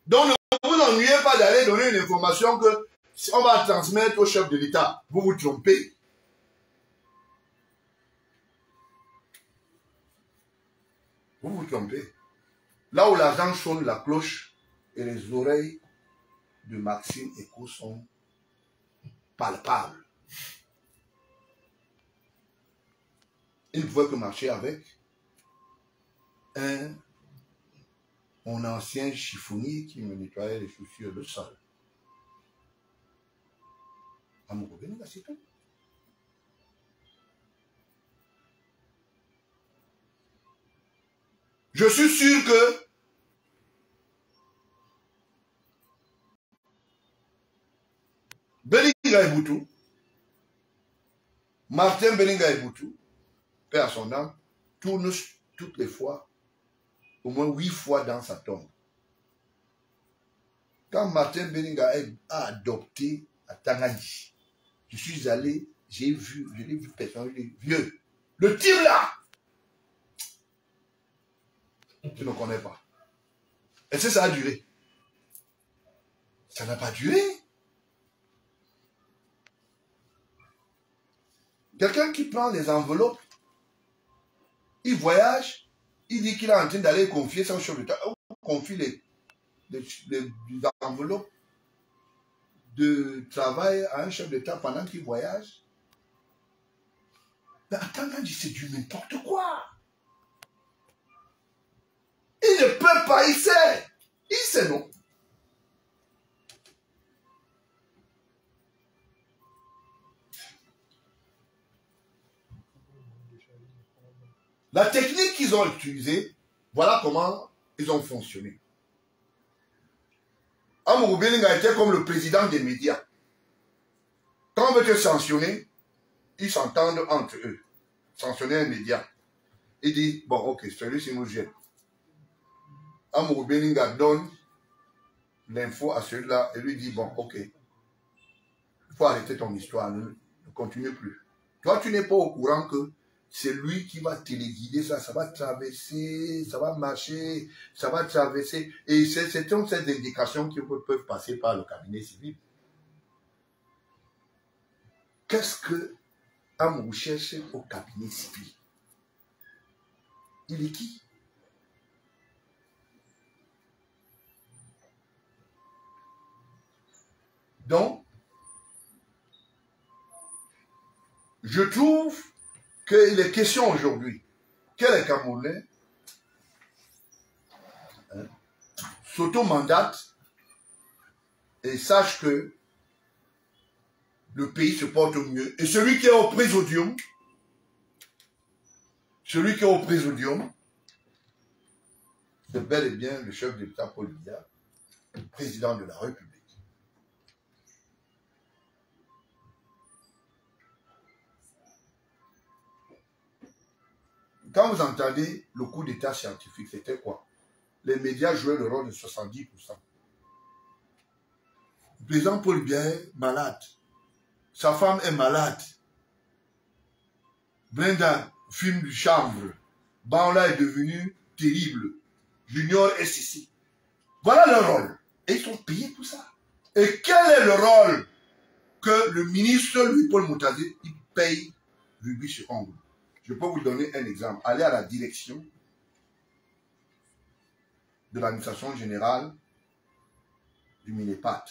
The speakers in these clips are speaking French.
Donc ne vous ennuyez pas d'aller donner une information que on va transmettre au chef de l'État. Vous vous trompez. Vous vous trompez. Là où l'argent sonne la cloche et les oreilles de Maxime Eko sont palpables. Il ne pouvait que marcher avec mon ancien chiffonnier qui me nettoyait les chaussures de sol. C'est tout. Je suis sûr que Belinga Eboutou, Martin Belinga Eboutou, paix à son âme, tourne toutes les fois, au moins 8 fois dans sa tombe. Quand Martin Belinga a adopté à Tangayi, je suis allé, je l'ai vu personnellement, vieux. Le type là, tu ne connais pas. Est-ce que ça a duré? Ça n'a pas duré. Quelqu'un qui prend les enveloppes, il voyage, il dit qu'il est en train d'aller confier ça au chef d'État. On confie les enveloppes de travail à un chef d'État pendant qu'il voyage. Mais attends, quand c'est du n'importe quoi. Il ne peut pas, il sait. Il sait, non. La technique qu'ils ont utilisée, voilà comment ils ont fonctionné. Amourou Belinga était comme le président des médias. Quand on veut te sanctionner, ils s'entendent entre eux. Sanctionner un média. Il dit, bon, ok, celui-ci nous gêne. Amourou Belinga donne l'info à celui-là et lui dit, bon, ok, il faut arrêter ton histoire, ne continue plus. Toi, tu n'es pas au courant que c'est lui qui va téléguider ça, ça va traverser, ça va marcher, ça va traverser. Et c'est toutes ces indications qui peuvent passer par le cabinet civil. Qu'est-ce que Amourou cherche au cabinet civil? Il est qui? Donc, je trouve qu'il est question aujourd'hui que les Camerounais s'auto-mandatent et sachent que le pays se porte au mieux. Et celui qui est au présodium, c'est bel et bien le chef de l'État Paul Biya, président de la République. Quand vous entendez le coup d'état scientifique, c'était quoi? Les médias jouaient le rôle de 70%. Le président Paul Biya est malade. Sa femme est malade. Brenda fume du chanvre. Banla est devenu terrible. Junior est ici. Voilà leur rôle. Et ils sont payés pour ça. Et quel est le rôle que le ministre Louis-Paul Moutazé, il paye rubis sur ongle? Je peux vous donner un exemple. Allez à la direction de l'administration générale du Minepat.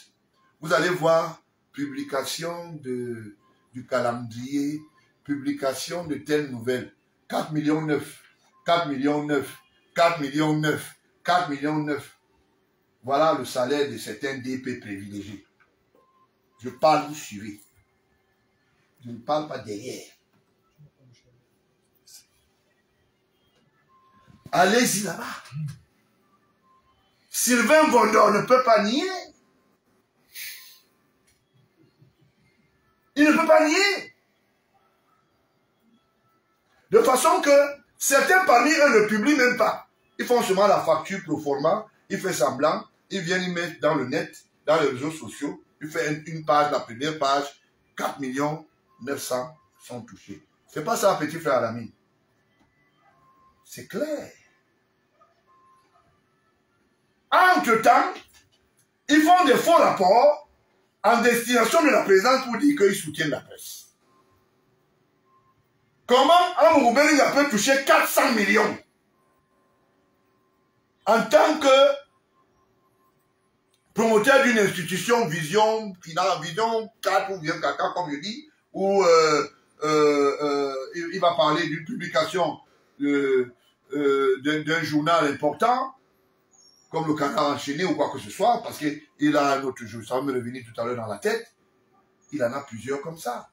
Vous allez voir publication du calendrier, publication de telles nouvelles. 4 millions 9, 4 millions 9, 4 millions 9, 4 millions 9. Voilà le salaire de certains DP privilégiés. Je parle, vous suivez. Je ne parle pas derrière. Allez-y là-bas. Sylvain Vondor ne peut pas nier. Il ne peut pas nier. De façon que certains parmi eux ne publient même pas. Ils font seulement la facture pro forma, ils font semblant, ils viennent y mettre dans le net, dans les réseaux sociaux, ils font une page, la première page, 4 900 000 sont touchés. C'est pas ça, petit frère Alamine. C'est clair. Entre-temps, Ils font des faux rapports en destination de la présidence pour dire qu'ils soutiennent la presse. Comment Amadou Bellinga peut toucher 400 millions en tant que promoteur d'une institution Vision 4 ou bien caca comme je dis, où il va parler d'une publication d'un journal important, comme le Canard enchaîné ou quoi que ce soit, parce qu'il a un autre jour, ça va me revenir tout à l'heure dans la tête, il en a plusieurs comme ça.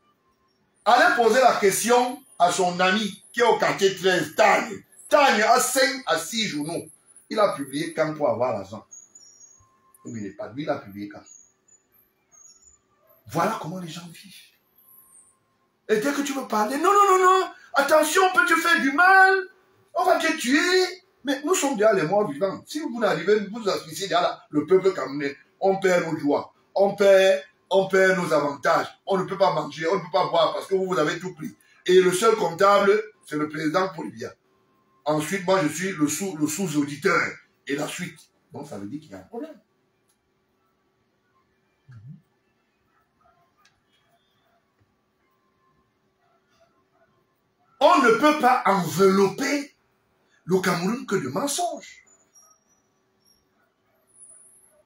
Allez poser la question à son ami qui est au quartier 13, Tagne. Tagne a 5 à 6 journaux. Il a publié quand pour avoir l'argent. Mais il n'est pas lui, il a publié quand. Voilà comment les gens vivent. Et dès que tu veux parler, non, non, non, non, attention, on peut te faire du mal, on va te tuer. Mais nous sommes déjà les morts vivants. Si vous n'arrivez, vous assistez déjà là, le peuple camerounais, on perd nos joies, on perd nos avantages, on ne peut pas manger, on ne peut pas boire parce que vous avez tout pris. Et le seul comptable, c'est le président Polibia. Ensuite, moi, je suis le sous-auditeur. Et la suite. Donc, ça veut dire qu'il y a un problème. On ne peut pas envelopper le Cameroun que de mensonges.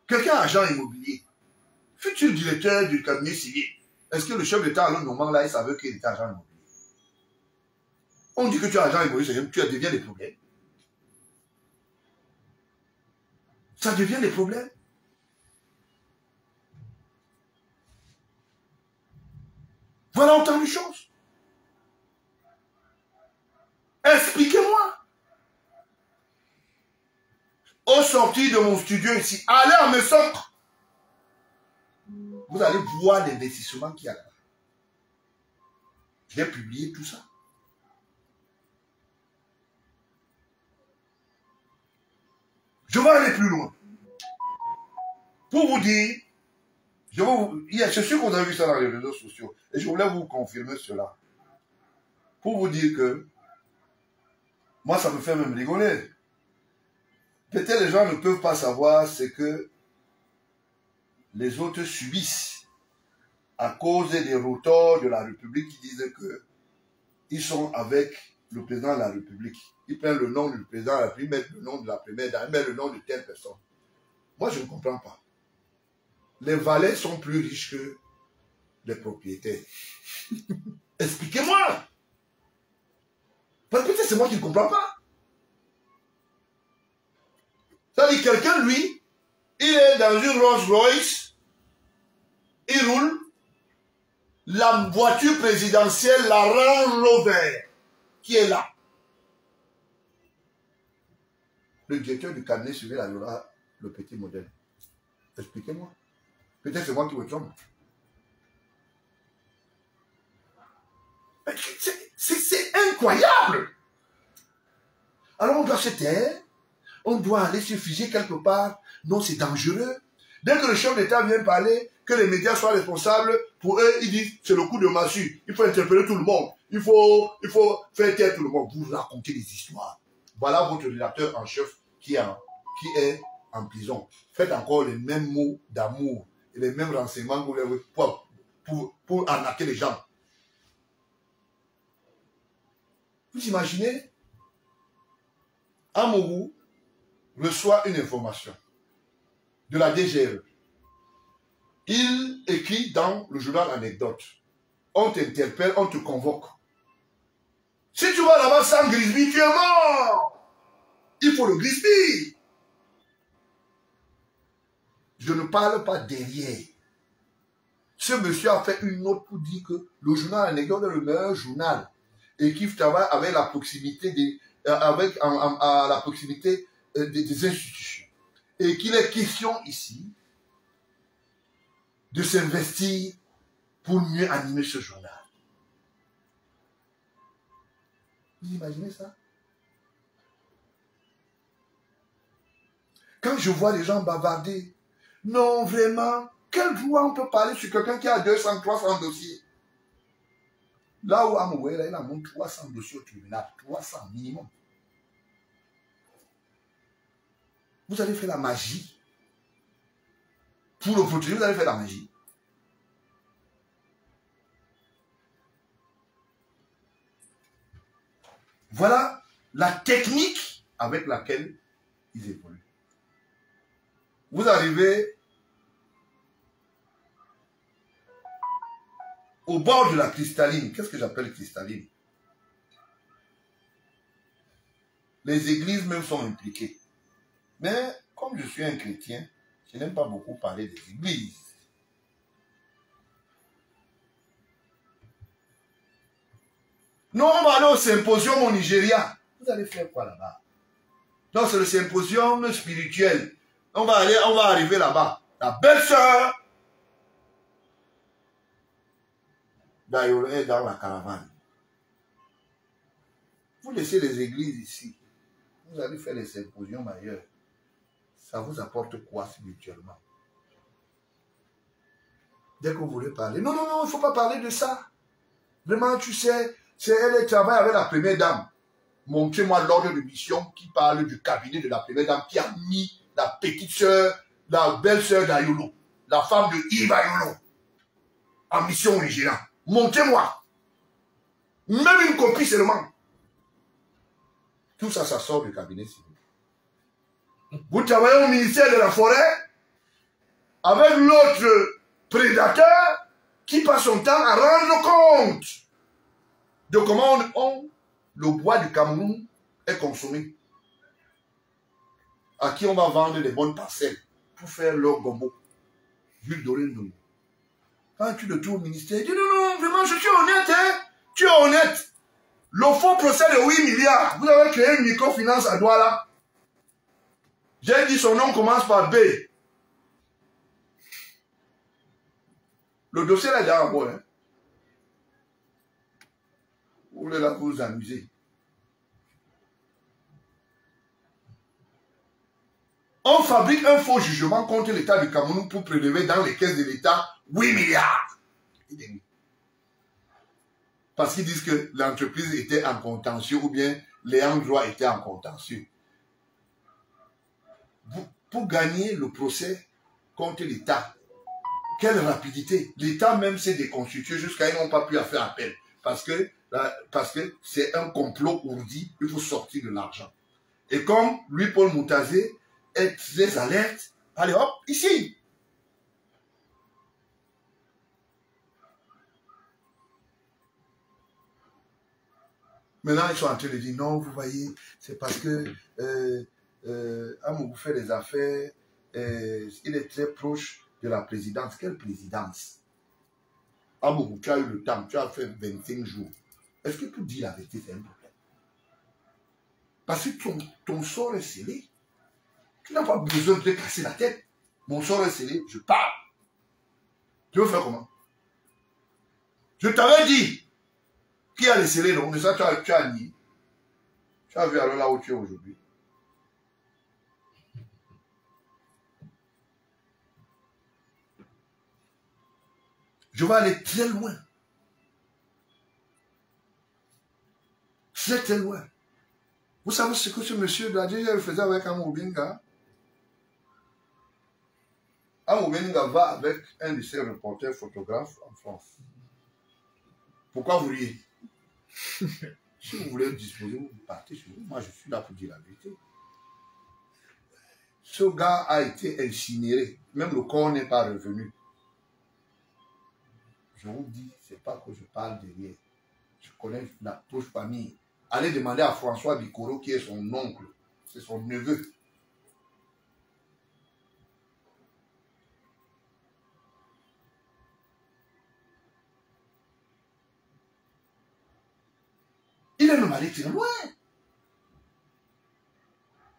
Quelqu'un agent immobilier, futur directeur du cabinet civil, est-ce que le chef d'État à l'autre moment là, il savait qu'il était agent immobilier? On dit que tu es agent immobilier, tu deviens des problèmes. Ça devient des problèmes. Voilà autant de choses. Expliquez-moi. Au sortir de mon studio ici, allez à Messoc. Vous allez voir l'investissement qu'il y a là. J'ai publié tout ça. Je vais aller plus loin. Pour vous dire, c'est sûr que vous avez vu ça dans les réseaux sociaux. Et je voulais vous confirmer cela. Pour vous dire que, moi ça me fait même rigoler. Peut-être les gens ne peuvent pas savoir ce que les autres subissent à cause des rotors de la République qui disent qu'ils sont avec le président de la République. Ils prennent le nom du président de la République, mettent le nom de la première dame, mettent le nom de telle personne. Moi, je ne comprends pas. Les valets sont plus riches que les propriétaires. Expliquez-moi. Parce que peut-être c'est moi qui ne comprends pas. C'est-à-dire quelqu'un, lui, il est dans une Rolls-Royce, il roule, la voiture présidentielle, la Range Rover, qui est là. Le directeur du cabinet civil aura le petit modèle. Expliquez-moi. Peut-être c'est moi qui me trompe. C'est incroyable. Alors on doit se taire, on doit aller se figer quelque part. Non, c'est dangereux. Dès que le chef d'État vient parler, que les médias soient responsables, pour eux, ils disent c'est le coup de massue. Il faut interpeller tout le monde. Il faut faire taire tout le monde. Vous racontez des histoires. Voilà votre rédacteur en chef qui est en prison. Faites encore les mêmes mots d'amour et les mêmes renseignements pour arnaquer les gens. Vous imaginez, Amourou reçoit une information de la DGE. Il écrit dans le journal Anecdote. On t'interpelle, on te convoque. Si tu vas là-bas sans Grisby, tu es mort. Il faut le Grisby. Je ne parle pas derrière. Ce monsieur a fait une note pour dire que le journal Anecdote est le meilleur journal et qu'il travaille avec la proximité des institutions. Et qu'il est question ici de s'investir pour mieux animer ce journal. Vous imaginez ça? Quand je vois les gens bavarder, non vraiment, quel droit on peut parler sur quelqu'un qui a 200, 300 dossiers? Là où Amoué, il a monté 300 dossiers au tribunal, 300 minimum. Vous allez faire la magie. Pour le protéger, vous allez faire la magie. Voilà la technique avec laquelle ils évoluent. Vous arrivez au bord de la cristalline. Qu'est-ce que j'appelle cristalline? Les églises même sont impliquées. Mais comme je suis un chrétien, je n'aime pas beaucoup parler des églises. Non, on va aller au symposium au Nigeria. Vous allez faire quoi là-bas? Non, c'est le symposium spirituel. On va arriver là-bas. La belle-sœur d'Ayolo est dans la caravane. Vous laissez les églises ici. Vous allez faire les symposiums ailleurs. Ça vous apporte quoi spirituellement? Dès que vous voulez parler. Non, non, non, il ne faut pas parler de ça. Vraiment, tu sais, elle travaille avec la première dame. Montrez-moi l'ordre de mission qui parle du cabinet de la première dame qui a mis la petite sœur, la belle-sœur d'Ayolo, la femme de Yves Ayolo, en mission au Nigeria. Montrez-moi. Même une copie seulement. Tout ça, ça sort du cabinet civil. Vous travaillez au ministère de la Forêt avec l'autre prédateur qui passe son temps à rendre compte de comment le bois du Cameroun est consommé. À qui on va vendre des bonnes parcelles pour faire leur gombo. Jules Doré-Ndongo. Quand tu le trouves au ministère, il dit non, non, vraiment, je suis honnête, hein. Tu es honnête. Le faux procès de 8 milliards. Vous avez créé une microfinance à Douala. J'ai dit son nom commence par B. Le dossier là est déjà en bas. Hein. Vous voulez là vous amuser. On fabrique un faux jugement contre l'État du Cameroun pour prélever dans les caisses de l'État 8 milliards. Parce qu'ils disent que l'entreprise était en contentieux ou bien les endroits étaient en contentieux. Pour gagner le procès contre l'État, quelle rapidité. L'État même s'est déconstitué jusqu'à ils n'ont pas pu faire appel. Parce que c'est un complot ourdi, il faut sortir de l'argent. Et comme lui, Paul Moutazé, est très alerte, allez hop, ici. Maintenant, ils sont en train de dire, non, vous voyez, c'est parce que Amougou fait des affaires, il est très proche de la présidence. Quelle présidence? Amougou, tu as eu le temps, tu as fait 25 jours. Est-ce que pour dire la vérité, c'est un problème? Parce que ton sort est scellé. Tu n'as pas besoin de te casser la tête. Mon sort est scellé, je parle. Tu veux faire comment? Je t'avais dit. Qui a les scellés, donc de ça, tu as nié. Tu as vu alors là où tu es aujourd'hui. Je vais aller très loin. Très, très loin. Vous savez ce que ce monsieur de la DGR faisait avec Amour Benga? Amour Benga va avec un de ses reporters photographes en France. Pourquoi vous riez? Si vous voulez disposer, vous partez chez vous. Moi, je suis là pour dire la vérité. Ce gars a été incinéré. Même le corps n'est pas revenu. Je vous dis, c'est pas que je parle derrière. Je connais la touche famille. Allez demander à François Bikoro qui est son oncle. C'est son neveu. Il est même allé très loin.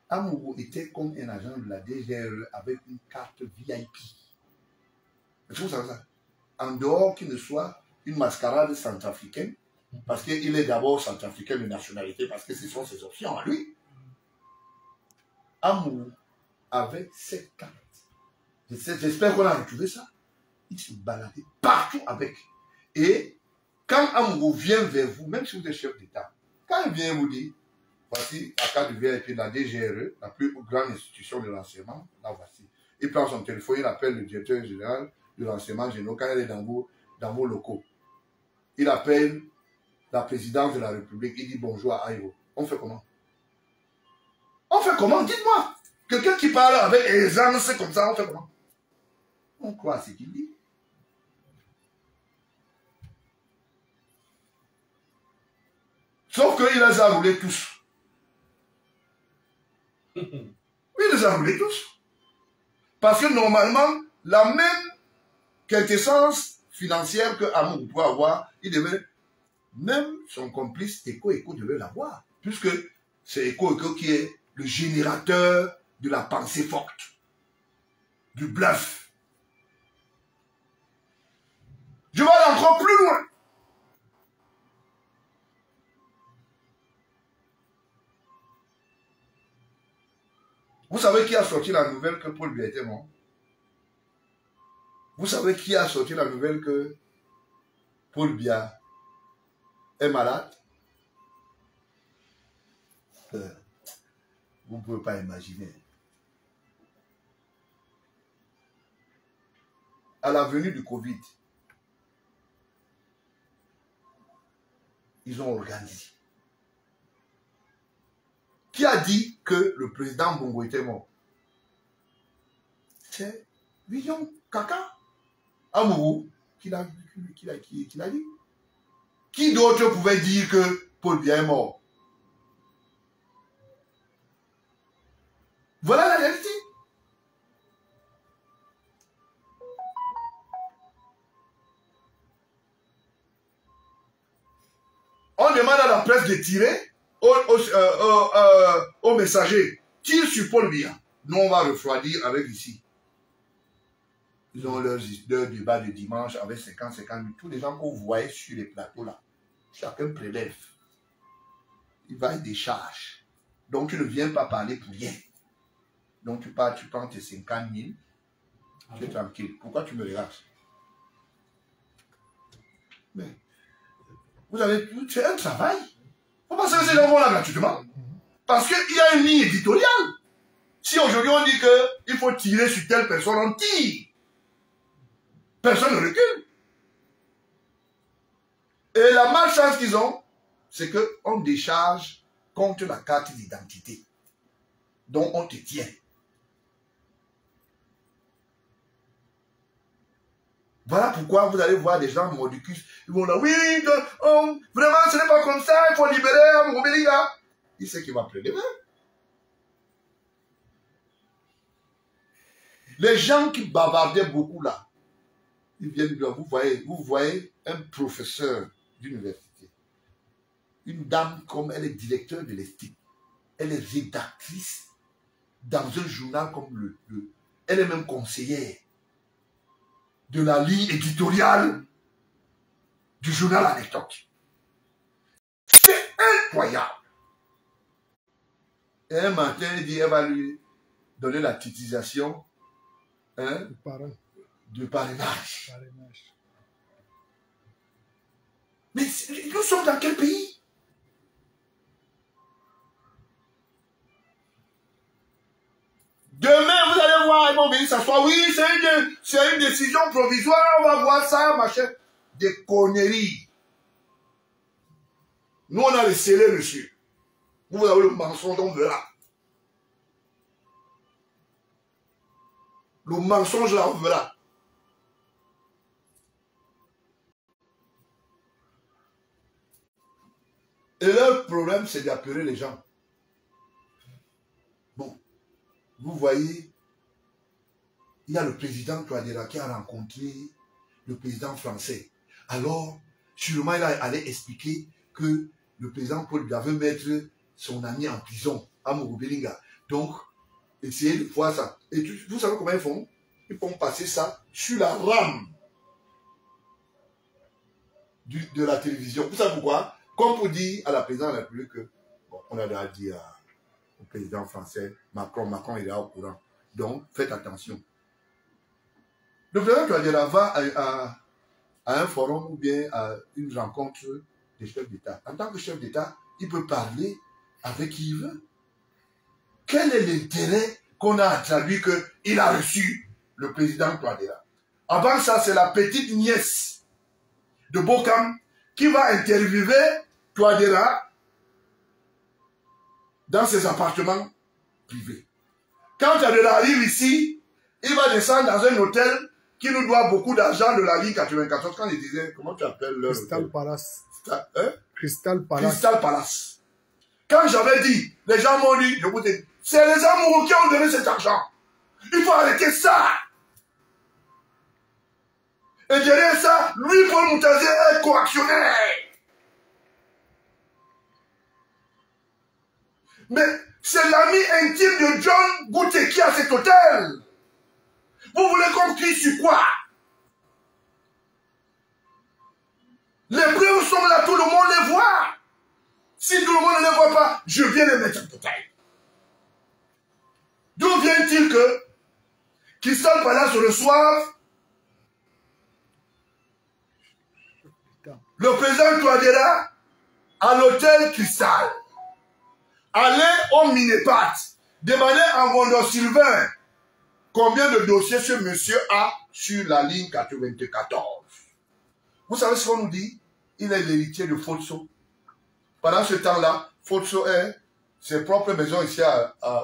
Amougou était comme un agent de la DGRE avec une carte VIP. Est-ce que vous savez ça? En dehors qu'il ne soit une mascarade centrafricaine, parce qu'il est d'abord centrafricain de nationalité, parce que ce sont ses options à lui. Amougou avait cette carte. J'espère qu'on a retrouvé ça. Il se baladait partout avec. Et quand Amougou vient vers vous, même si vous êtes chef d'État, quand il vient vous dire, voici la carte de VIP de la DGRE, la plus grande institution de l'enseignement, là voici. il prend son téléphone, il appelle le directeur général du renseignement général quand il est dans vos locaux. Il appelle la présidence de la République, il dit bonjour à Aïvo. On fait comment? On fait comment? Dites-moi. Quelqu'un qui parle avec aisance comme ça, on fait comment? On croit à ce qu'il dit. Sauf qu'il les a roulés tous. Il les a roulés tous. Parce que normalement, la même quintessence financière que Amour pouvait avoir, il devait, même son complice Eko devait l'avoir. Puisque c'est Eko qui est le générateur de la pensée forte, du bluff. Je vais aller encore plus loin. Vous savez qui a sorti la nouvelle que Paul Biya était mort? Vous savez qui a sorti la nouvelle que Paul Biya est malade? Vous ne pouvez pas imaginer. À la venue du Covid, ils ont organisé. Qui a dit que le président Bongo était mort? C'est Vision Kaka Amourou qui l'a dit. Qui d'autre pouvait dire que Paul Biya est mort? Voilà la réalité. On demande à la presse de tirer aux messagers. Tire sur Paul Biya. Nous, on va refroidir avec ici. Ils ont leur débat de dimanche avec 50 000. Tous les gens que vous voyez sur les plateaux là, chacun prélève. Il va y décharge. Donc tu ne viens pas parler pour rien. Donc tu pars, tu prends tes 50 000. Tu es tranquille. Pourquoi tu me regardes? Mais vous avez, c'est un travail. Vous pensez que ces gens vont là gratuitement? Parce qu'il y a une ligne éditoriale. Si aujourd'hui on dit qu'il faut tirer sur telle personne, on tire. Personne ne recule. Et la malchance qu'ils ont, c'est qu'on décharge contre la carte d'identité. Donc on te tient. Voilà pourquoi vous allez voir des gens mordicus. Ils vont là, oui, vraiment ce n'est pas comme ça, il faut libérer Moubéliga. Il sait qu'il va pleurer. Les gens qui bavardaient beaucoup là, ils viennent de là, vous voyez un professeur d'université, une dame comme elle est directeur de l'estime, elle est rédactrice dans un journal comme elle est même conseillère de la ligne éditoriale du journal Anecdote. C'est incroyable. Et un matin, elle dit, elle va lui donner la titisation de parrainage. Mais nous sommes dans quel pays? Demain, vous allez voir, ils vont venir s'asseoir. Oui, c'est une décision provisoire, on va voir ça, machin. Des conneries. Nous, on a le scellé dessus. Vous avez le mensonge, on verra. Le mensonge, là, on verra. Et leur problème, c'est d'appeler les gens. Bon, vous voyez, il y a le président Touadéra qui a rencontré le président français. Alors, sûrement, il allait expliquer que le président Paul Biya veut mettre son ami en prison, à Moubéliga. Donc, essayez de voir ça. Et vous savez comment ils font? Ils font passer ça sur la rame de la télévision. Vous savez pourquoi? Comme pour dire à la présidente de la République que, bon, on a déjà dit au président français, Macron il est au courant. Donc, faites attention. Le président Touadéra va à un forum ou bien à une rencontre des chefs d'État. En tant que chef d'État, il peut parler avec qui il veut. Quel est l'intérêt qu'on a traduit qu'il a reçu le président Touadéra. Avant ça, c'est la petite nièce de Bokam qui va interviewer Touadéra dans ses appartements privés. Quand Touadéra arrive ici, il va descendre dans un hôtel qui nous doit beaucoup d'argent de la ligne 94. Quand il disait, comment tu appelles leur Crystal hôtel? Palace. Hein? Crystal Palace. Crystal Palace. Quand j'avais dit, les gens m'ont dit, je vous dis, c'est les amoureux qui ont donné cet argent. Il faut arrêter ça. Et derrière ça, lui, Paul Moutazé, est coactionnaire. Mais c'est l'ami intime de John Gouté qui a cet hôtel. Vous voulez qu'on crie sur quoi? Les preuves sont là, tout le monde les voit. Si tout le monde ne les voit pas, je viens les mettre en détail. D'où vient-il que Crystal Palace reçoive le président Touadéra à l'hôtel Cristal? Allez au Minépat, demandez à Vendor Sylvain combien de dossiers ce monsieur a sur la ligne 94. Vous savez ce qu'on nous dit? Il est l'héritier de Fotso. Pendant ce temps-là, Fotso est ses propres maisons ici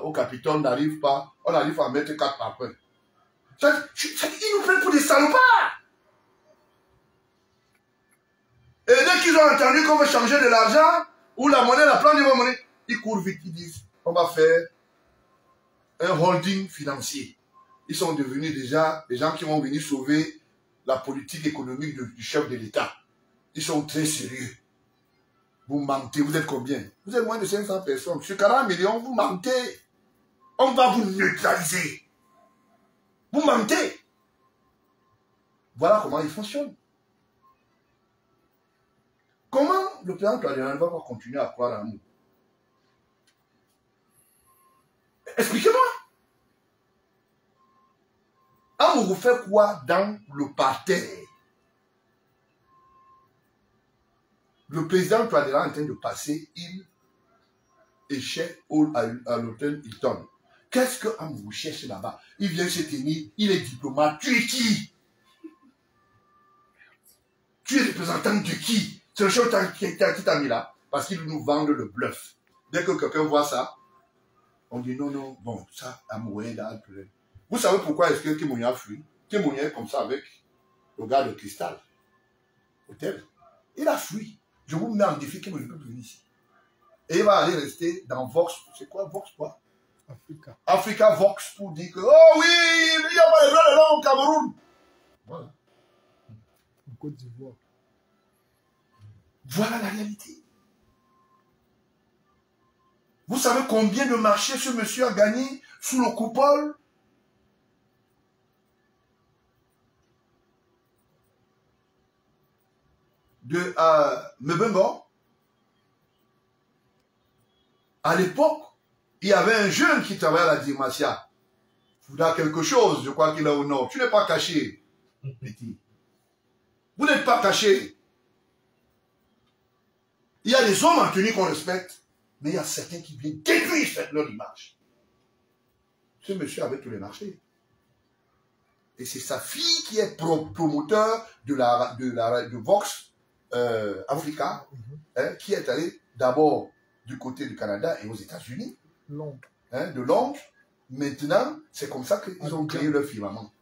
au Capitole n'arrivent pas. On arrive à mettre 4 après. Ils nous prennent pour des salopards. Et dès qu'ils ont entendu qu'on veut changer de l'argent, ou la monnaie, la plante de la monnaie, ils courent vite, ils disent, on va faire un holding financier. Ils sont devenus déjà des gens qui vont venir sauver la politique économique du chef de l'État. Ils sont très sérieux. Vous mentez, vous êtes combien? Vous êtes moins de 500 personnes. Sur 40 millions, vous mentez. On va vous neutraliser. Vous mentez. Voilà comment il fonctionne. Comment le président Touadéra ne va pas continuer à croire en nous? Expliquez-moi. Amourou fait quoi dans le parterre? Le président Touadéra est en train de passer île et chef à l'hôtel Hilton. Qu'est-ce que Amourou cherche là-bas? Il vient se tenir, il est diplomate. Tu es qui? Tu es représentant de qui? C'est le chef qui t'a mis là. Parce qu'il nous vend le bluff. Dès que quelqu'un voit ça, on dit non, non, bon, ça, Amourou est là. Vous savez pourquoi est-ce que Kimounia fuit? Kimounia est comme ça avec le gars de Cristal. Hôtel. Il a fui. Je vous mets en défi, Kimounia ne peut plus venir ici. Et il va aller rester dans Vox. C'est quoi Vox quoi? Africa. Africa Vox pour dire que, oh oui, il n'y a pas les droits de l'homme au Cameroun. Voilà. En Côte d'Ivoire. Voilà la réalité. Vous savez combien de marchés ce monsieur a gagné sous le coupole? De Mebengo. À l'époque, il y avait un jeune qui travaillait à la Dimasia. Vous avez quelque chose, je crois qu'il est au nord. Tu n'es pas caché, petit. Vous n'êtes pas caché. Il y a des hommes en tenue qu'on respecte, mais il y a certains qui viennent détruire leur image. Ce monsieur avait tous les marchés. Et c'est sa fille qui est promoteur de Vox Africa, qui est allée d'abord du côté du Canada et aux États-Unis, de Londres. Maintenant, c'est comme ça qu'ils ont créé leur firmament.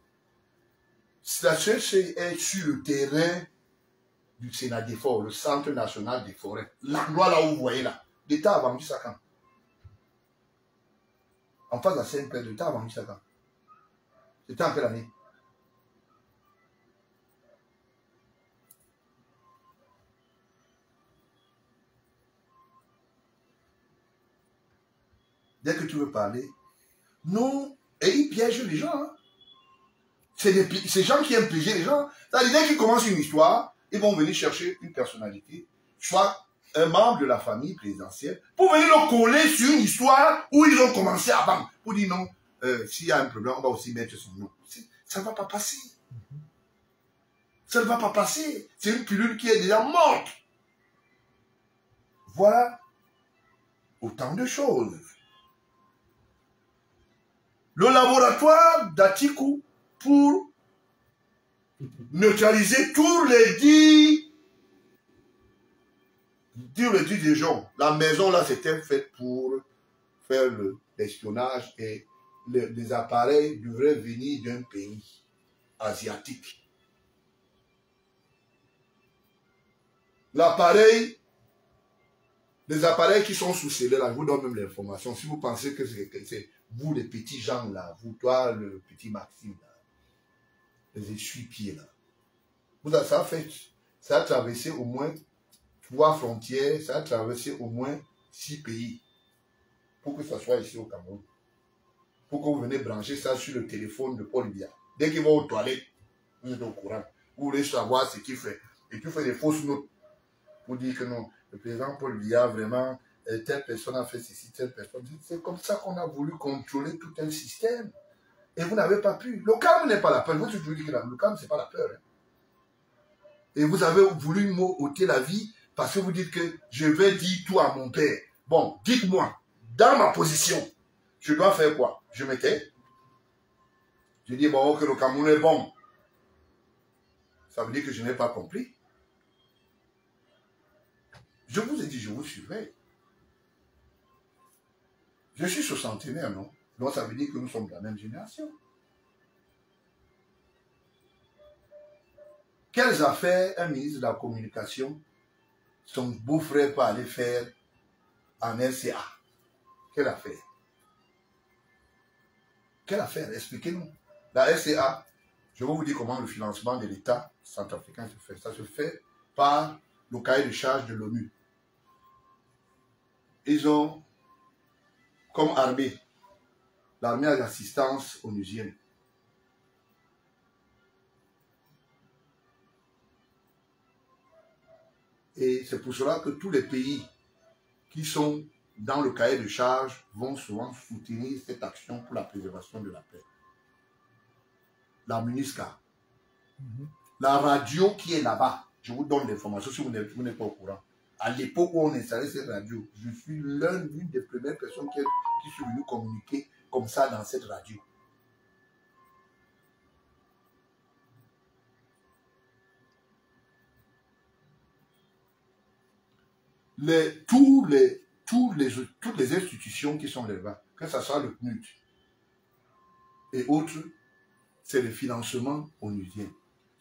La cherche est sur le terrain du Sénat des Forts, le Centre national des forêts. L'endroit là où vous voyez là, l'État a vendu ça quand? En face de la CNP, l'État a vendu ça quand? C'était en quelle année? Dès que tu veux parler, non, et ils piègent les gens. Hein. C'est ces gens qui aiment piéger les gens. C'est-à-dire, dès qu'ils commencent une histoire, ils vont venir chercher une personnalité, soit un membre de la famille présidentielle, pour venir le coller sur une histoire où ils ont commencé avant. Pour dire non, s'il y a un problème, on va aussi mettre son nom. Ça ne va pas passer. Ça ne va pas passer. C'est une pilule qui est déjà morte. Voilà autant de choses. le laboratoire d'Atiku pour neutraliser tous les dits des gens. La maison là, c'était faite pour faire l'espionnage et les appareils devraient venir d'un pays asiatique. L'appareil, les appareils qui sont sous scellés là, je vous donne même l'information. Si vous pensez que c'est vous les petits gens là, vous, toi, le petit Maxime là, les essuie-pieds là, ça a traversé au moins 3 frontières, ça a traversé au moins 6 pays pour que ça soit ici au Cameroun. Pour que vous venez brancher ça sur le téléphone de Paul Biya. Dès qu'il va aux toilettes, vous êtes au courant. Vous voulez savoir ce qu'il fait. Et tu fais des fausses notes pour dire que non, le président Paul Biya, vraiment, telle personne a fait ceci, telle personne. C'est comme ça qu'on a voulu contrôler tout un système. Et vous n'avez pas pu. Le calme n'est pas la peur. Moi, je vous dis que le calme, ce n'est pas la peur. Hein. Et vous avez voulu m'ôter la vie parce que vous dites que je vais dire tout à mon père. Bon, dites-moi, dans ma position, je dois faire quoi? Je me tais. Je dis, bon, que le Cameroun est bon. Ça veut dire que je n'ai pas compris. Je vous ai dit, je vous suivrai. Je suis 60aire, non? Donc ça veut dire que nous sommes de la même génération. Quelles affaires un ministre de la communication, son beau-frère peut aller faire en RCA? Quelle affaire? Quelle affaire? Expliquez-nous. La RCA, je vais vous dire comment le financement de l'État centrafricain se fait. Ça se fait par le cahier de charges de l'ONU. Ils ont comme armée l'armée à l'assistance onusienne. Et c'est pour cela que tous les pays qui sont dans le cahier de charges vont souvent soutenir cette action pour la préservation de la paix. La MINUSCA. La radio qui est là-bas, je vous donne l'information si vous n'êtes pas au courant. À l'époque où on installait cette radio, je suis l'une des premières personnes qui sont venues communiquer comme ça dans cette radio. Toutes les institutions qui sont là-bas, que ce soit le PNUD et autres, c'est le financement onusien.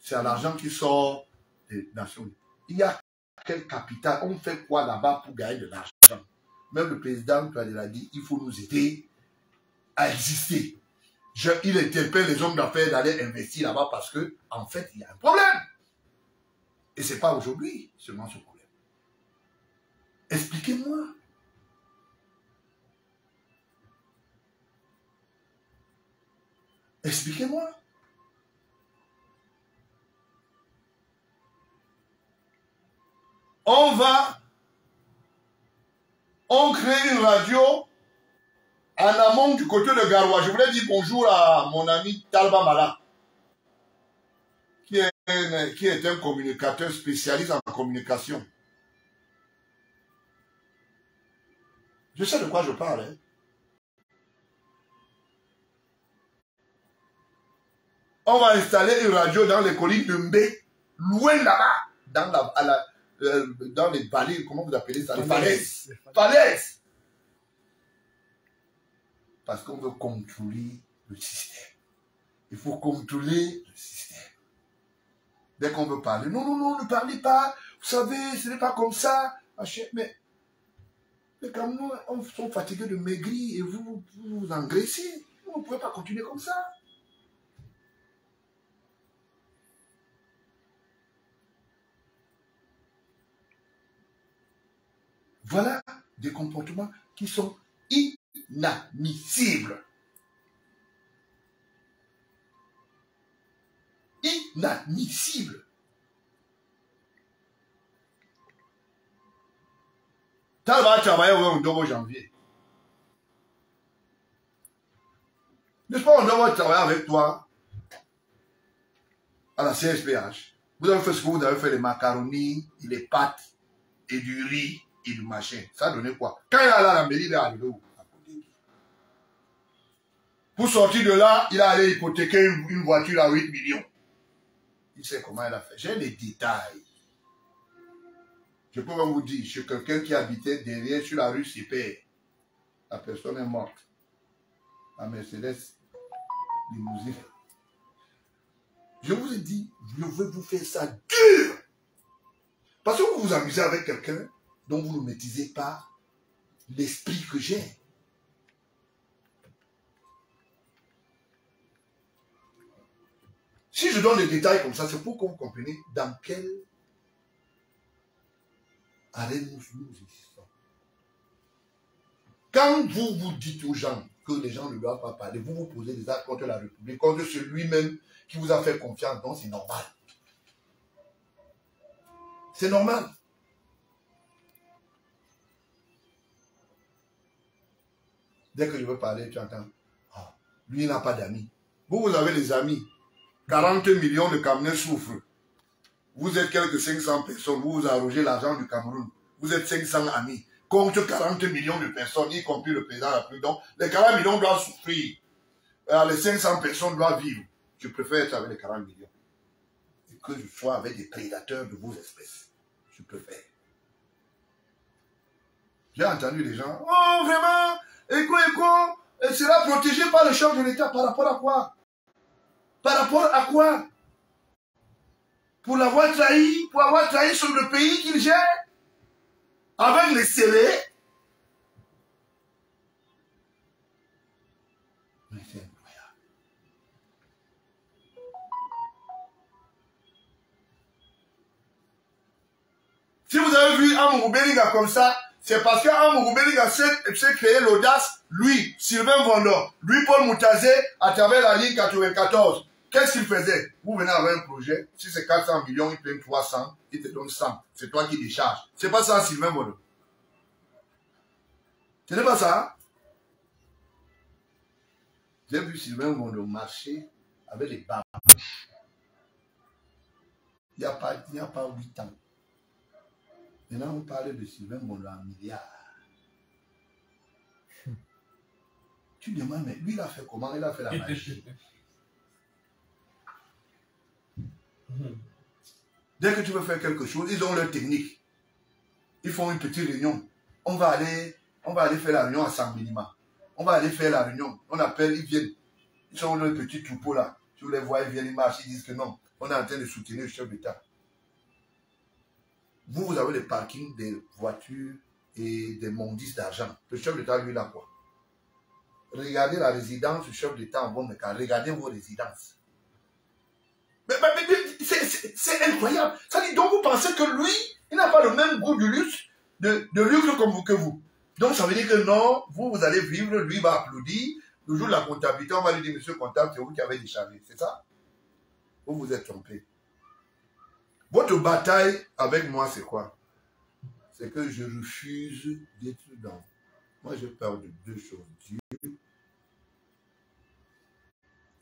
C'est l'argent qui sort des Nations Unies. Il y a quel capital? On fait quoi là-bas pour gagner de l'argent? Même le président a dit, il faut nous aider à exister. Il interpelle les hommes d'affaires d'aller investir là-bas parce que, en fait, il y a un problème. Et ce n'est pas aujourd'hui seulement ce problème. Expliquez-moi. Expliquez-moi. On crée une radio en amont du côté de Garoua. Je voulais dire bonjour à mon ami Talba Mala, qui est un communicateur spécialiste en communication. Je sais de quoi je parle. Hein. On va installer une radio dans les collines de Mbé, loin là-bas, dans les vallées, comment vous appelez ça? Les falaises. Falaises. Parce qu'on veut contrôler le système. Il faut contrôler le système. Dès qu'on veut parler, non, ne parlez pas. Vous savez, ce n'est pas comme ça. Mais les Camerounais sont fatigués de maigrir et vous engraissez. Vous ne pouvez pas continuer comme ça. Voilà des comportements qui sont inadmissibles. Inadmissibles. Talba a travaillé au Ndobo janvier. N'est-ce pas, on doit travailler avec toi à la CSPH. Vous avez fait ce que vous avez fait, les macaronis, et les pâtes, et du riz, et du machin. Ça a donné quoi? Quand il est allé à la mairie, il est arrivé où? Pour sortir de là, il a allé hypothéquer une voiture à 8 millions. Il sait comment elle a fait. J'ai les détails. Je peux même vous dire, chez quelqu'un qui habitait derrière sur la rue Sépère, la personne est morte. La Mercedes limousine. Je vous ai dit, je veux vous faire ça dur. Parce que vous vous amusez avec quelqu'un dont vous ne maîtrisez pas l'esprit que j'ai. Si je donne des détails comme ça, c'est pour que vous compreniez dans quelle arène nous existons. Quand vous vous dites aux gens que les gens ne doivent pas parler, vous vous posez des actes contre la République, contre celui-même qui vous a fait confiance, donc c'est normal. C'est normal. Dès que je veux parler, tu entends, ah, lui il n'a pas d'amis. Vous avez des amis. 40 millions de Camerounais souffrent. Vous êtes quelques 500 personnes, vous arrogez l'argent du Cameroun. Vous êtes 500 amis. Contre 40 millions de personnes, y compris le président de la République. Donc, les 40 millions doivent souffrir. Les 500 personnes doivent vivre. Je préfère être avec les 40 millions. Et que je sois avec des prédateurs de vos espèces. Je préfère. J'ai entendu des gens, oh vraiment, elle sera protégée par le chef de l'État par rapport à quoi? Par rapport à quoi? Pour l'avoir trahi, pour avoir trahi sur le pays qu'il gère, avec les scellés. Mais c'est incroyable. Si vous avez vu Amourou Béliga comme ça, c'est parce qu'Amourou Béliga s'est créé l'audace, lui, Sylvain Vondor, lui, Paul Moutazé, à travers la ligne 94. Qu'est-ce qu'il faisait? Vous venez avec un projet, si c'est 400 millions, il paye 300, il te donne 100. C'est toi qui décharges. C'est pas ça, Sylvain Vondor. Ce n'est pas ça. J'ai vu Sylvain Vondor marcher avec les babouches. Il n'y a pas 8 ans. Maintenant, on parle de Sylvain Vondor en milliards. Tu demandes, mais lui, il a fait comment? Il a fait la magie. Dès que tu veux faire quelque chose, ils ont leur technique. Ils font une petite réunion. On va aller faire la réunion à Sangbinima. On va aller faire la réunion. On appelle, ils viennent. Ils sont le petit troupeau là. Tu les vois, ils viennent, ils marchent, ils disent que non. On est en train de soutenir le chef d'État. Vous avez les parkings des voitures et des mondis d'argent. Le chef d'État, lui, là quoi? Regardez la résidence du chef d'État en bon cas. Regardez vos résidences. Mais c'est incroyable. Ça dit donc vous pensez que lui, il n'a pas le même goût du luxe, de luxe comme vous que vous. Donc ça veut dire que non, vous allez vivre, lui va applaudir. Le jour de la comptabilité, on va lui dire, monsieur comptable, c'est vous qui avez déchargé. C'est ça? Vous vous êtes trompé. Votre bataille avec moi, c'est quoi? C'est que je refuse d'être dans. Moi, je parle de deux choses. Dieu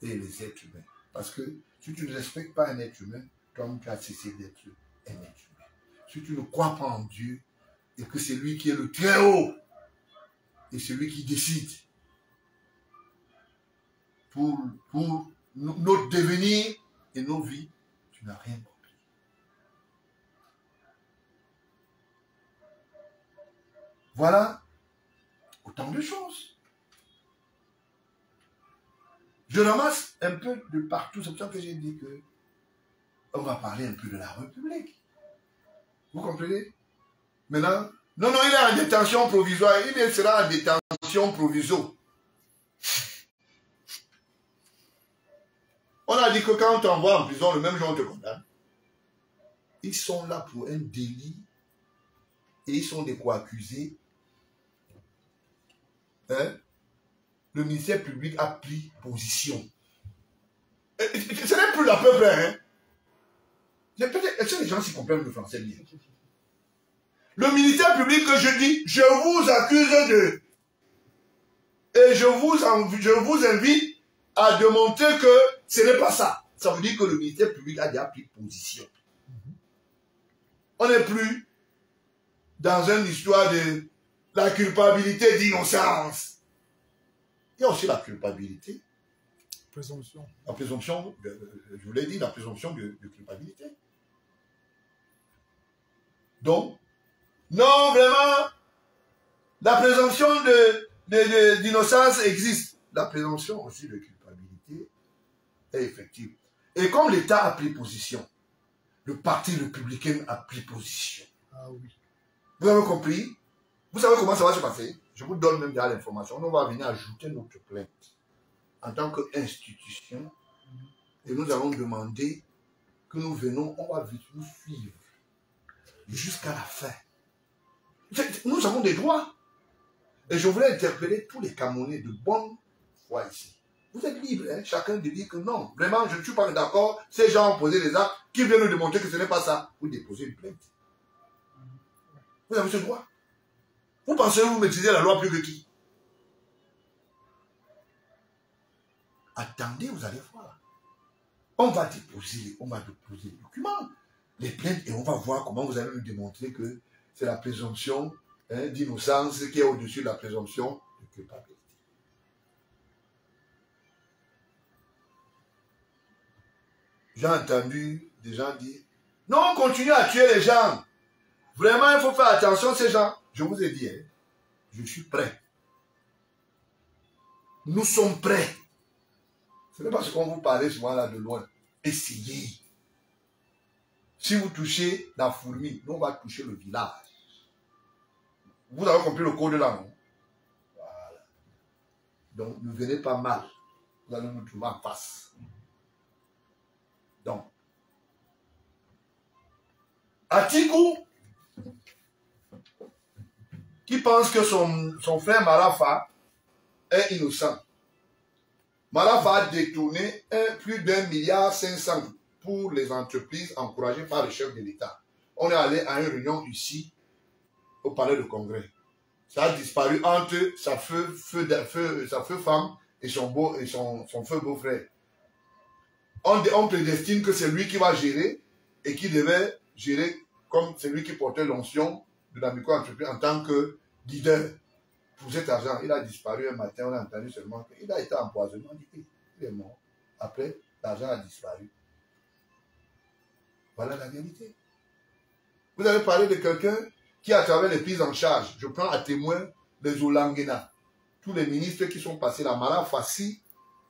et les êtres humains. Parce que si tu ne respectes pas un être humain, toi-même tu as cessé d'être un être humain. Si tu ne crois pas en Dieu, et que c'est lui qui est le très haut, et c'est lui qui décide pour notre devenir et nos vies, tu n'as rien compris. Voilà autant de choses. Je ramasse un peu de partout. C'est pour ça que j'ai dit que on va parler un peu de la République. Vous comprenez? Maintenant, non, il est en détention provisoire. Il sera en détention provisoire. On a dit que quand on t'envoie en prison, le même jour on te condamne. Ils sont là pour un délit et ils sont des co-accusés. Hein? Le ministère public a pris position. Ce n'est plus la peuple, hein? Est-ce que les gens s'y comprennent le français bien? Le ministère public que je dis, je vous accuse de... Et je vous invite à démontrer que ce n'est pas ça. Ça veut dire que le ministère public a déjà pris position. On n'est plus dans une histoire de la culpabilité d'innocence. Il y a aussi la culpabilité. Présomption. La présomption, je vous l'ai dit, la présomption de culpabilité. Donc, non, vraiment, la présomption d'innocence existe. La présomption aussi de culpabilité est effective. Et comme l'État a pris position, le Parti républicain a pris position. Ah oui. Vous avez compris? Vous savez comment ça va se passer? Je vous donne même déjà l'information. On va venir ajouter notre plainte en tant qu'institution. Et nous allons demander que nous venons, on va vous suivre jusqu'à la fin. Nous avons des droits. Et je voulais interpeller tous les Camerounais de bonne foi ici. Vous êtes libres, hein, chacun de dire que non, vraiment, je ne suis pas d'accord. Ces gens ont posé des actes qui viennent nous démontrer que ce n'est pas ça. Vous déposez une plainte. Vous avez ce droit. Vous pensez que vous maîtrisez la loi plus que qui? Attendez, vous allez voir. On va déposer les documents, les plaintes, et on va voir comment vous allez nous démontrer que c'est la présomption d'innocence qui est au-dessus de la présomption de culpabilité. J'ai entendu des gens dire, non, continuez à tuer les gens. Vraiment, il faut faire attention à ces gens. Je vous ai dit, hein, je suis prêt. Nous sommes prêts. Ce n'est pas ce qu'on vous parlait souvent là de loin. Essayez. Si vous touchez la fourmi, nous on va toucher le village. Vous avez compris le code là, non? Voilà. Donc, ne venez pas mal. Vous allez nous trouver en face. Donc, Atiku, qui pense que son frère Marafa est innocent. Marafa a détourné plus d'1,5 milliard pour les entreprises encouragées par le chef de l'État. On est allé à une réunion ici, au palais de congrès. Ça a disparu entre sa feu femme et son feu beau-frère. On prédestine que c'est lui qui va gérer et qui devait gérer comme celui qui portait l'onction de la micro-entreprise en tant que leader. Pour cet argent, il a disparu un matin, on a entendu seulement qu'il a été empoisonné. On dit qu'il est mort. Après, l'argent a disparu. Voilà la vérité. Vous avez parlé de quelqu'un qui, à travers les prises en charge, je prends à témoin les Oulangena, tous les ministres qui sont passés là, Mara Fassi,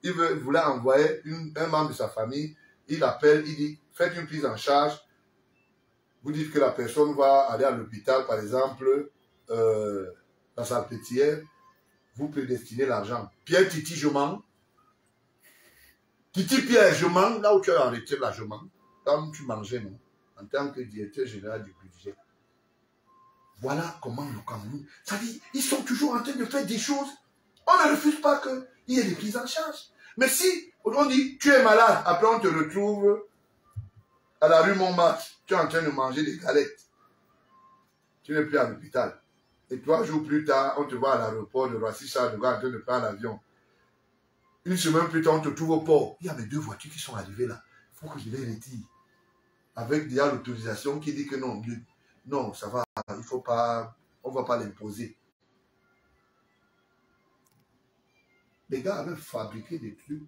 il voulait envoyer un membre de sa famille, il appelle, il dit, faites une prise en charge, vous dites que la personne va aller à l'hôpital, par exemple, dans sa pétière, vous prédestinez l'argent. Pierre Titi, je mens. Titi Pierre, je mens, là où tu as arrêté là, je mens. Comme tu mangeais, non, en tant que directeur général du budget. Voilà comment le Cameroun, ça dit, ils sont toujours en train de faire des choses. On ne refuse pas qu'il y ait des prises en charge. Mais si on dit, tu es malade, après on te retrouve à la rue Montmartre, tu es en train de manger des galettes. Tu n'es plus à l'hôpital. Et 3 jours plus tard, on te voit à l'aéroport de Roissy-Charles de Gaulle en train de prendre l'avion. Une semaine plus tard, on te trouve au port. Il y a mes 2 voitures qui sont arrivées là. Il faut que je les retire. Avec déjà l'autorisation qui dit que non, non, ça va, il ne faut pas, on ne va pas l'imposer. Les gars avaient fabriqué des trucs,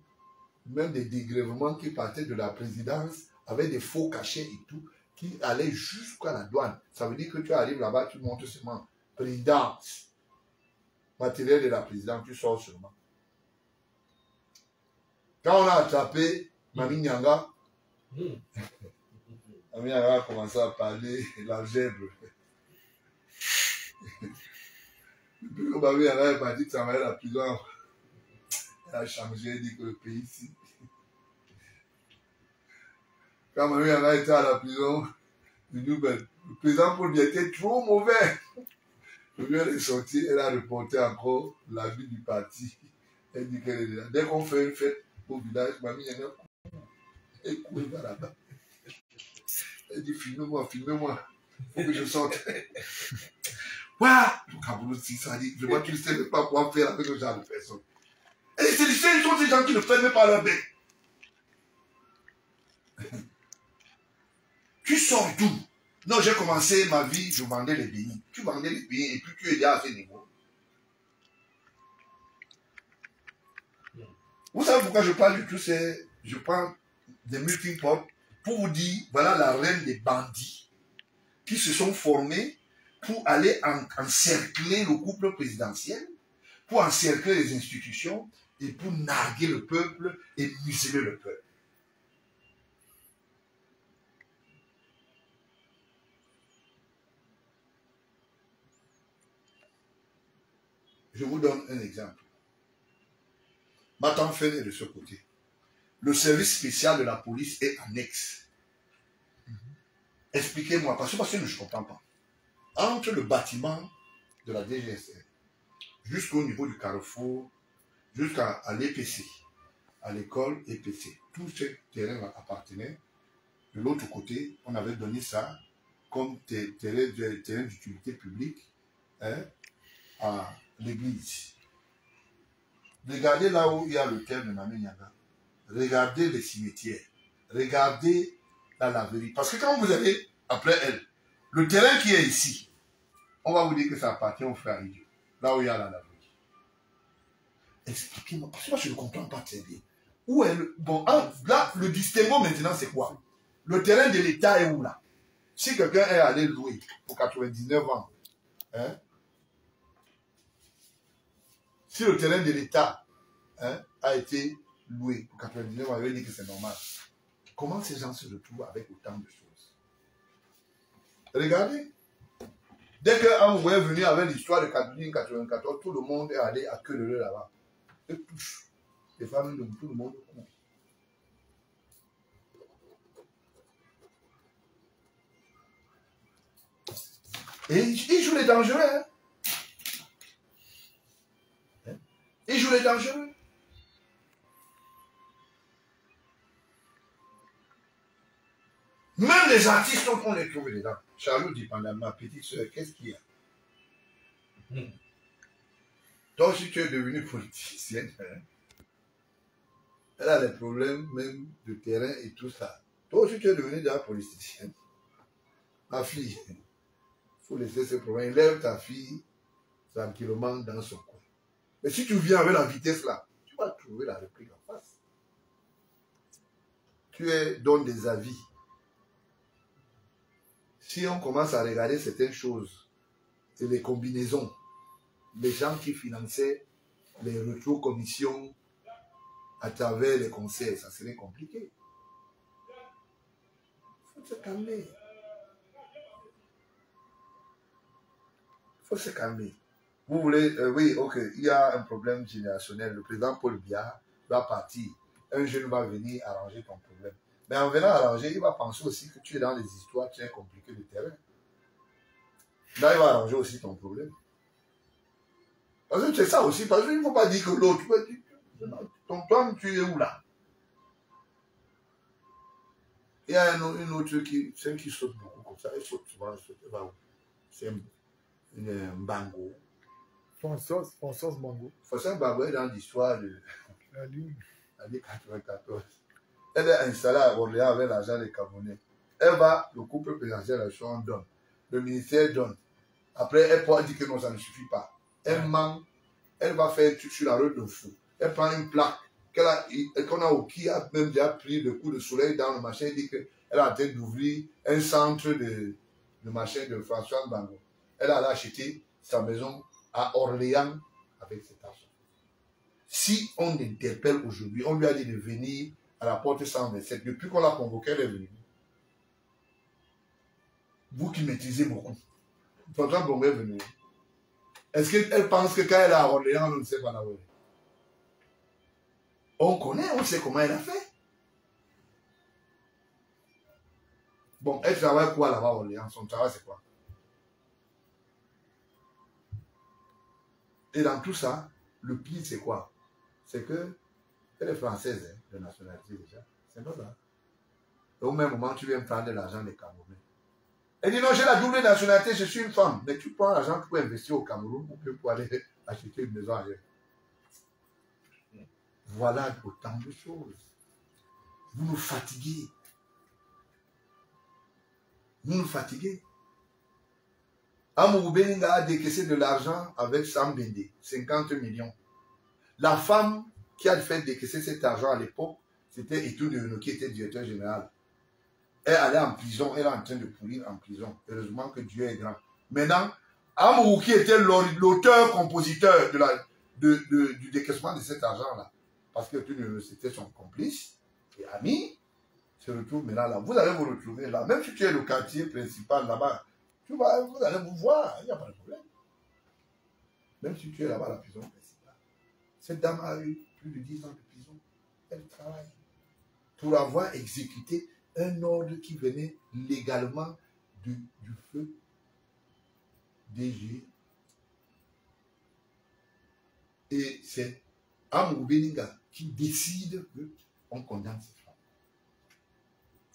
même des dégrèvements qui partaient de la présidence, avec des faux cachets et tout, qui allaient jusqu'à la douane. Ça veut dire que tu arrives là-bas, tu montres seulement présidence, matériel de la présidence, tu sors seulement. Quand on a attrapé Mami Nyanga, Mami Nyanga a commencé à parler l'algèbre. Depuis que Mami Nyanga est parti travailler à la prison, elle a changé, elle dit que le pays ici. Quand Mami Nyanga était à la prison, le président Paul Biya était trop mauvais. Le lieu est sorti, elle a reporté encore la vie du parti. Elle dit qu'elle est là. Dès qu'on fait une fête au village, Mami Nyanga elle court vers là-bas. Elle dit, filmez-moi, filmez-moi. Il faut que je sorte. Waouh! Le Cameroun, si ça dit, je vois que tu ne sais même pas quoi faire avec ce genre de personnes. Et c'est ces gens qui ne prennent même pas leur bec. Tu sors d'où? Non, j'ai commencé ma vie, je vendais les billets. Tu vendais les billets et puis tu es déjà à ce niveau. Vous savez pourquoi je parle de tout ces... Je prends des melting pot pour vous dire, voilà la reine des bandits qui se sont formés pour aller encercler le couple présidentiel, pour encercler les institutions et pour narguer le peuple et museler le peuple. Je vous donne un exemple. Matamfen est de ce côté. Le service spécial de la police est annexe. Expliquez-moi, parce que je ne comprends pas. Entre le bâtiment de la DGSN jusqu'au niveau du carrefour, jusqu'à l'EPC, à l'école EPC, tout ce terrain appartenait. De l'autre côté, on avait donné ça comme terrain d'utilité publique, hein, à l'église. Regardez là où il y a le terre de Namenyaga. Regardez les cimetières. Regardez la laverie. Parce que quand vous allez après elle, le terrain qui est ici, on va vous dire que ça appartient aux frères Idiot. Là où il y a la laverie. Expliquez-moi. Parce que moi, je ne comprends pas très bien. Où est le... Bon, là, le distinguo maintenant, c'est quoi? Le terrain de l'État est où là? Si quelqu'un est allé louer pour 99 ans, hein, si le terrain de l'État, hein, a été loué pour 99 ans, il veut dire que c'est normal. Comment ces gens se retrouvent avec autant de choses? Regardez. Dès qu'un est venu avec l'histoire de 1994, tout le monde est allé à queue leu là-bas. Et touche. Les familles de tout le monde. Et ils jouent les dangereux. Hein? Ils jouent les dangereux. Même les artistes, on les trouve dedans. Charlot dit pendant ma petite soeur, qu'est-ce qu'il y a? Toi aussi, tu es devenue politicienne. Hein? Elle a des problèmes même de terrain et tout ça. Toi aussi, tu es devenue déjà politicienne. Ma fille, il faut laisser ce problème. Lève ta fille tranquillement dans son coin. Mais si tu viens avec la vitesse là, tu vas trouver la réplique en face. Tu donnes des avis. Si on commence à regarder certaines choses, c'est les combinaisons, les gens qui finançaient les retours commissions à travers les conseils, ça serait compliqué. Il faut se calmer. Il faut se calmer. Vous voulez, oui, ok, il y a un problème générationnel. Le président Paul Biya va partir. Un jeune va venir arranger ton problème. Mais en venant arranger, il va penser aussi que tu es dans les histoires très compliquées de terrain. Là, il va arranger aussi ton problème. Parce que c'est ça aussi, parce qu'il ne faut pas dire que l'autre, toi, tu es où là? Il y a une autre qui saute beaucoup comme ça, elle saute souvent, elle va où? C'est un bango. Françoise Bango. Françoise Bango est dans l'histoire de l'année 94. Elle est installée à Orléans avec l'argent des Camerounais. Elle va, le couple présidentiel, la chambre donne. Le ministère donne. Après, elle pourra dire que non, ça ne suffit pas. Elle ment. Elle va faire sur la route de fou. Elle prend une plaque qui a même déjà pris le coup de soleil dans le machin. Elle dit qu'elle est en train d'ouvrir un centre de machin de François Bango. Elle a acheté sa maison à Orléans avec cet argent. Si on l'interpelle aujourd'hui, on lui a dit de venir à la porte 127. Depuis qu'on l'a convoqué, elle est venue. Vous qui maîtrisez beaucoup. François Bango est venu. Est-ce qu'elle pense que quand elle est à Orléans, on ne sait pas la où? On connaît, on sait comment elle a fait. Bon, elle travaille quoi là-bas à Orléans? Son travail, c'est quoi? Et dans tout ça, le pire, c'est quoi? C'est que elle est française, hein, de nationalité déjà. C'est pas ça. Et au même moment, tu viens prendre de l'argent des Camerounais. Elle dit non, j'ai la double nationalité, je suis une femme. Mais tu prends l'argent pour investir au Cameroun ou pour aller acheter une maison ailleurs. Voilà autant de choses. Vous nous fatiguez. Vous nous fatiguez. Amourou Beninga a décaissé de l'argent avec Sam Bende, 50 millions. La femme qui a fait décaisser cet argent à l'époque, c'était Etou qui était directeur général. Elle allait en prison, elle est en train de pourrir en prison. Heureusement que Dieu est grand. Maintenant, Amourou qui était l'auteur-compositeur du décaissement de cet argent-là, parce que c'était son complice et ami, se retrouve maintenant là. Vous allez vous retrouver là. Même si tu es le quartier principal là-bas, vous allez vous voir, il n'y a pas de problème. Même si tu es là-bas à la prison principale. Cette dame a eu plus de 10 ans de prison. Elle travaille pour avoir exécuté un ordre qui venait légalement du feu DG. Et c'est Amourou Beninga qui décide qu'on condamne cette femme.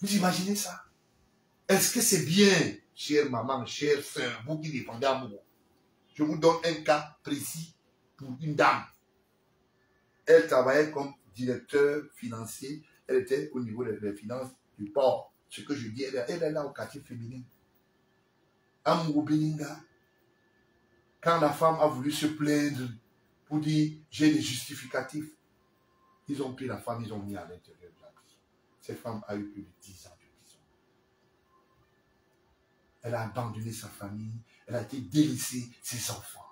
Vous imaginez ça? Est-ce que c'est bien, chère maman, chère soeur, vous qui défendez Amourou? Je vous donne un cas précis pour une dame. Elle travaillait comme directeur financier. Elle était au niveau des finances du port. Ce que je dis, elle est là au quartier féminin. Amourou Beninga, quand la femme a voulu se plaindre pour dire j'ai des justificatifs, ils ont pris la femme, ils ont mis à l'intérieur de la prison. Cette femme a eu plus de 10 ans de prison. Elle a abandonné sa famille, elle a été délaissée, ses enfants.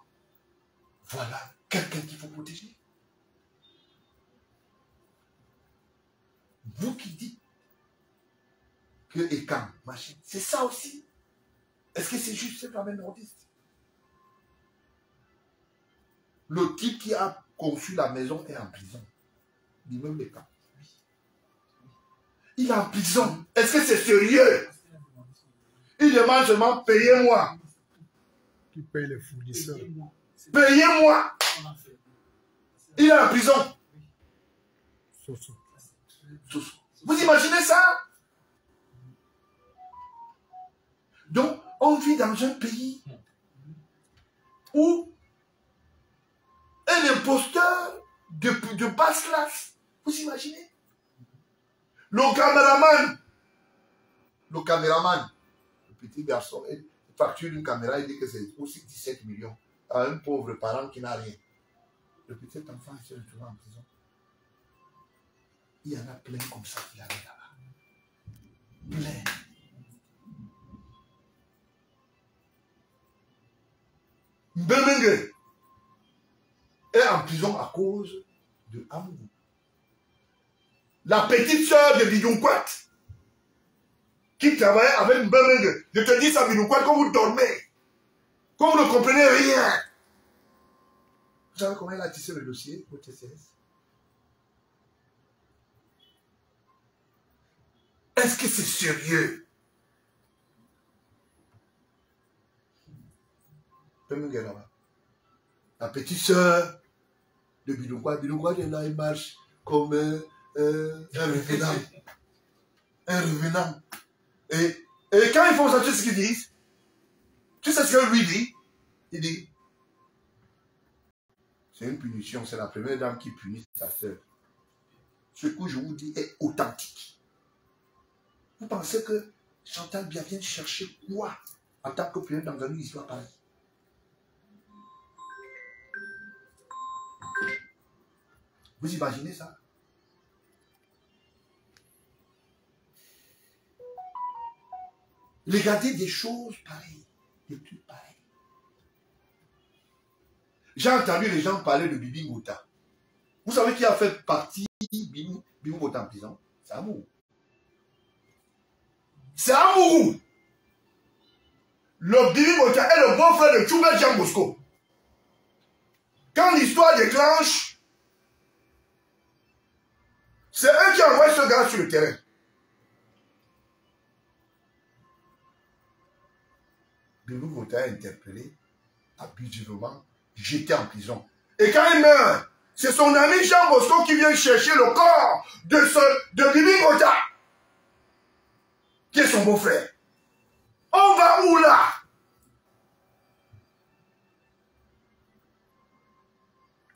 Voilà quelqu'un qu'il faut protéger. Vous qui dites que et quand, machin, c'est ça aussi. Est-ce que c'est juste cette femme nordiste? Le type qui a conçu la maison est en prison. L'immeuble est quand? Il est en prison. Est-ce que c'est sérieux? Il demande seulement payez-moi. Qui paye les fournisseurs? Payez-moi. Il est en prison. Soso. Vous imaginez ça? Donc, on vit dans un pays où un imposteur de basse classe, vous imaginez? Le caméraman, le petit garçon, il facture une caméra, il dit que c'est aussi 17 millions à un pauvre parent qui n'a rien. Le petit enfant s'est retrouvé en prison. Il y en a plein comme ça qui arrivent là-bas. Plein. Mbemenge est en prison à cause de Amourou. La petite sœur de Bidoukwat qui travaillait avec Mbemenge. Je te dis ça, Bidoukwat, quand vous dormez, quand vous ne comprenez rien. Vous savez comment elle a tissé le dossier au TCS? Est-ce que c'est sérieux? La petite sœur de Bidoukwat. Bidoukwat est là, il marche comme un revenant. Un revenant. Et quand ils font ça, tu sais ce qu'ils disent? Tu sais ce que lui dit? Il dit, c'est une punition, c'est la première dame qui punit sa sœur. Ce que je vous dis est authentique. Vous pensez que Chantal Biya vient chercher quoi en tant que première dame dans une histoire pareille? Vous imaginez ça? Regardez des choses pareilles, des trucs pareils. J'ai entendu les gens parler de Bibi Ngouta. Vous savez qui a fait partie Bibi Ngouta en prison? C'est Amourou. C'est Amourou. Le Bibi Ngouta est le beau-frère de Tchoubel Jean Bosco. Quand l'histoire déclenche, c'est eux qui envoient ce gars sur le terrain. Bibi Ngouta est interpellé abusivement, jeté en prison. Et quand il meurt, c'est son ami Jean Bosco qui vient chercher le corps de Bibi Ngouta, qui est son beau-frère. On va où là?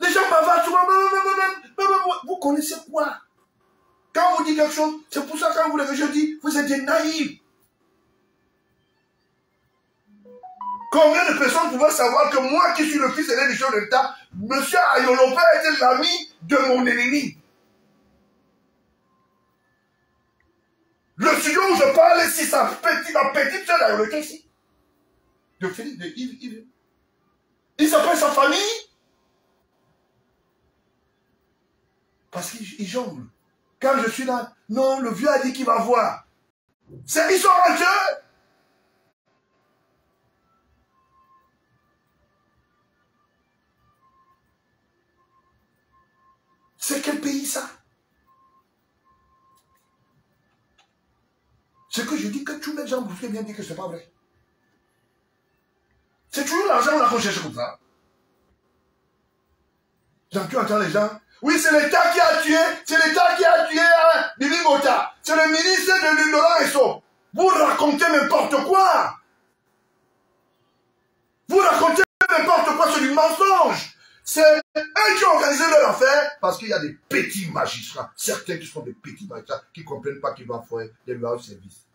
Les gens bavardent souvent. Vous connaissez quoi? Quand on vous dit quelque chose, c'est pour ça que quand vous l'avez, je dis, vous êtes des naïfs. Combien de personnes pouvaient savoir que moi qui suis le fils aîné du chef de l'État, M. Ayolopé était l'ami de mon ennemi. Le studio où je parle, si ma petite soeur Ayolopé ici, de Philippe, de Yves. Il s'appelle sa famille. Parce qu'il jongle. Quand je suis là, non, le vieux a dit qu'il va voir. Ils sont entre eux. C'est quel pays ça? Ce que je dis que tous les gens vous bien dire que ce n'est pas vrai. C'est toujours l'argent qu'on cherche comme ça. Tu entends les gens. Oui, c'est l'État qui a tué, Bibi Ngota. C'est le ministre de Laurent Esso. Vous racontez n'importe quoi. Vous racontez n'importe quoi, c'est du mensonge. C'est eux qui ont organisé leur affaire parce qu'il y a des petits magistrats, certains qui sont des petits magistrats qui ne comprennent pas qu'ils doivent faire des lois au service.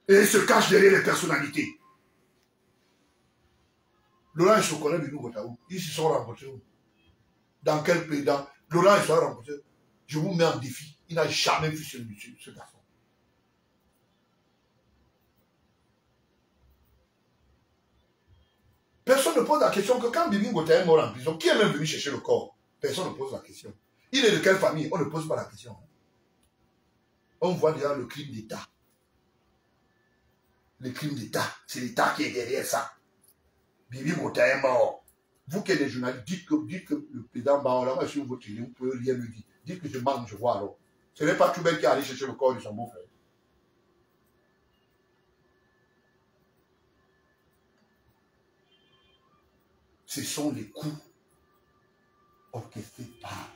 Et ils se cachent derrière les personnalités. Laurent et Chocolat du Nouveau-Taou, ils se sont rencontrés où? Dans quel pays? Laurent et Chocolat rencontrés. Je vous mets en défi. Il n'a jamais vu ce garçon. Personne ne pose la question que quand Bibi Ngota est mort en prison, qui est même venu chercher le corps? Personne ne pose la question. Il est de quelle famille? On ne pose pas la question. On voit déjà le crime d'État. Le crime d'État, c'est l'État qui est derrière ça. Bibi Ngota est mort. Vous qui êtes des journalistes, dites que le président Baola, sur votre télé, vous pouvez rien me dire. Dites que je manque, je vois alors. Ce n'est pas Toubel qui est allé chercher le corps de son beau-frère. Ce sont les coups orchestrés par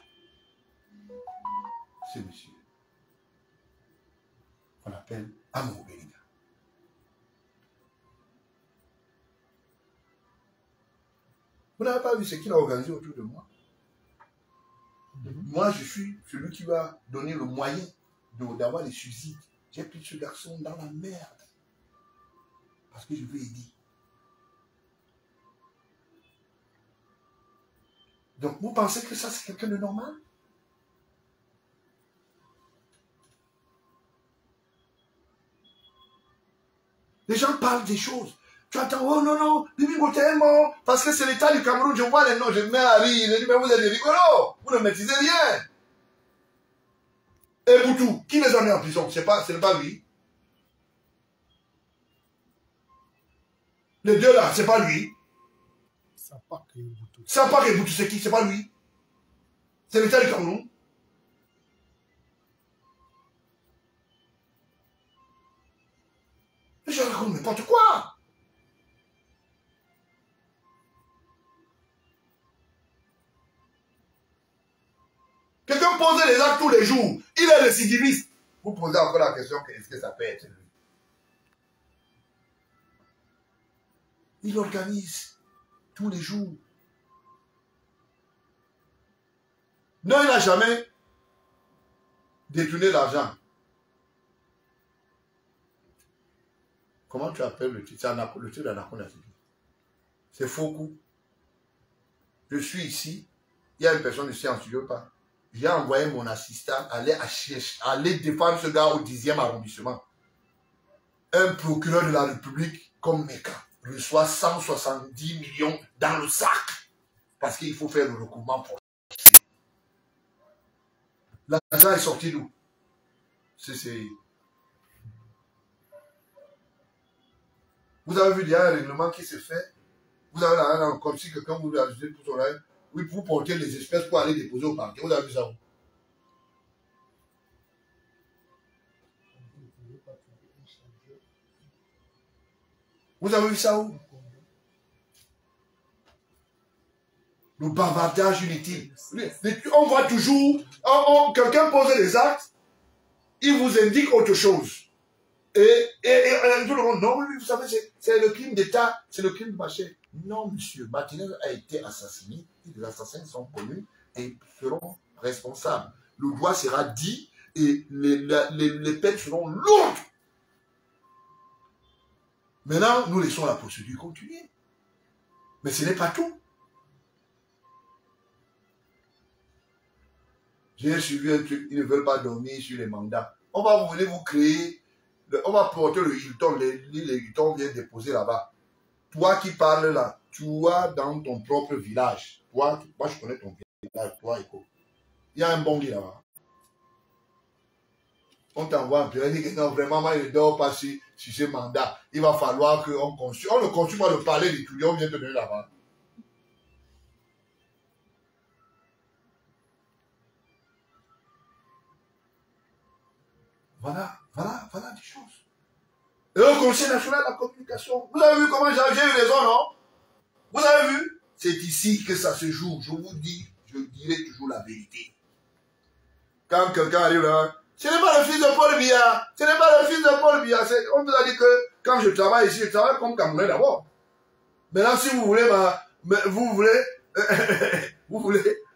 ce monsieur qu'on appelle Amour Bélinga. Vous n'avez pas vu ce qu'il a organisé autour de moi? Moi, je suis celui qui va donner le moyen d'avoir les subsides. J'ai pris ce garçon dans la merde. Parce que je veux aider. Donc, vous pensez que ça, c'est quelqu'un de normal? Les gens parlent des choses. Tu attends, oh non, non, Bibi Ngota est mort, parce que c'est l'État du Cameroun, je vois les noms, je mets à rire, je dis, mais vous êtes des rigolos, vous ne maîtrisez rien. Et Boutou, qui les a mis en prison? Ce n'est pas lui. Les deux là, c'est pas lui. Sapak et Boutou. Sapak et Boutou, c'est qui? C'est pas lui. C'est l'État du Cameroun. Mais je raconte n'importe quoi. Quelqu'un pose les actes tous les jours. Il est récidiviste. Vous posez encore la question, est-ce que ça peut être lui? Il organise tous les jours. Non, il n'a jamais détourné l'argent. Comment tu appelles le titre? C'est le titre d'Anaconda. C'est faux coup. Je suis ici. Il y a une personne ici en studio. J'ai envoyé mon assistant aller défendre ce gars au 10e arrondissement. Un procureur de la République comme Meka reçoit 170 millions dans le sac. Parce qu'il faut faire le recouvrement forcé. L'argent est sorti d'où? C'est... Vous avez vu, il y a un règlement qui se fait. Vous avez là, comme si quelqu'un vous a ajouté pour son oreille. Oui, vous portez les espèces pour aller déposer au parquet. Vous avez vu ça? Vous avez vu ça où? Le bavardage inutile. On voit toujours, quelqu'un pose des actes, il vous indique autre chose. Et tout le monde, non, oui, vous savez, c'est le crime d'État, c'est le crime de marché. Non, monsieur, Martinez a été assassiné, les assassins sont connus et seront responsables. Le droit sera dit et les peines seront lourdes. Maintenant, nous laissons la procédure continuer. Mais ce n'est pas tout. J'ai suivi un truc, ils ne veulent pas dormir sur les mandats. On va venir vous créer, on va porter le Hilton, les Hilton viennent déposer là-bas. Toi qui parles là, tu vois dans ton propre village. Toi, moi je connais ton village, toi, Eko. Il y a un bon lit là-bas. On t'envoie un peu, on dit que non, vraiment, moi, il ne dort pas sur ce mandat. Il va falloir qu'on construise. On ne construit pas le palais des Touliens, on vient te donner là-bas. Voilà des choses. Et au Conseil national de la communication, vous avez vu comment j'ai eu raison, non? Vous avez vu? C'est ici que ça se joue. Je vous dis, je dirai toujours la vérité. Quand quelqu'un arrive là, ce n'est pas le fils de Paul Biya. Ce n'est pas le fils de Paul Biya. On vous a dit que quand je travaille ici, je travaille comme Camerounais d'abord. Maintenant, si vous voulez, vous voulez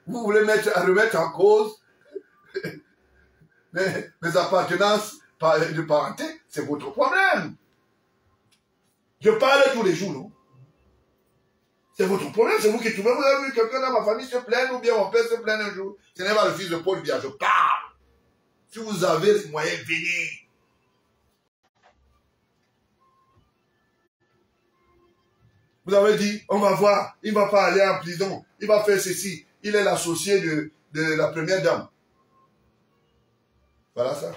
remettre en cause mes appartenances de parenté, c'est votre problème. Je parle tous les jours, non? C'est votre problème, c'est vous qui trouvez. Vous avez vu quelqu'un dans ma famille se plaindre ou bien mon père se plaindre un jour. Ce n'est pas le fils de Paul Biya, je parle. Si vous avez les moyens, venez. Vous avez dit, on va voir, il ne va pas aller en prison, il va faire ceci. Il est l'associé de la première dame. Voilà ça.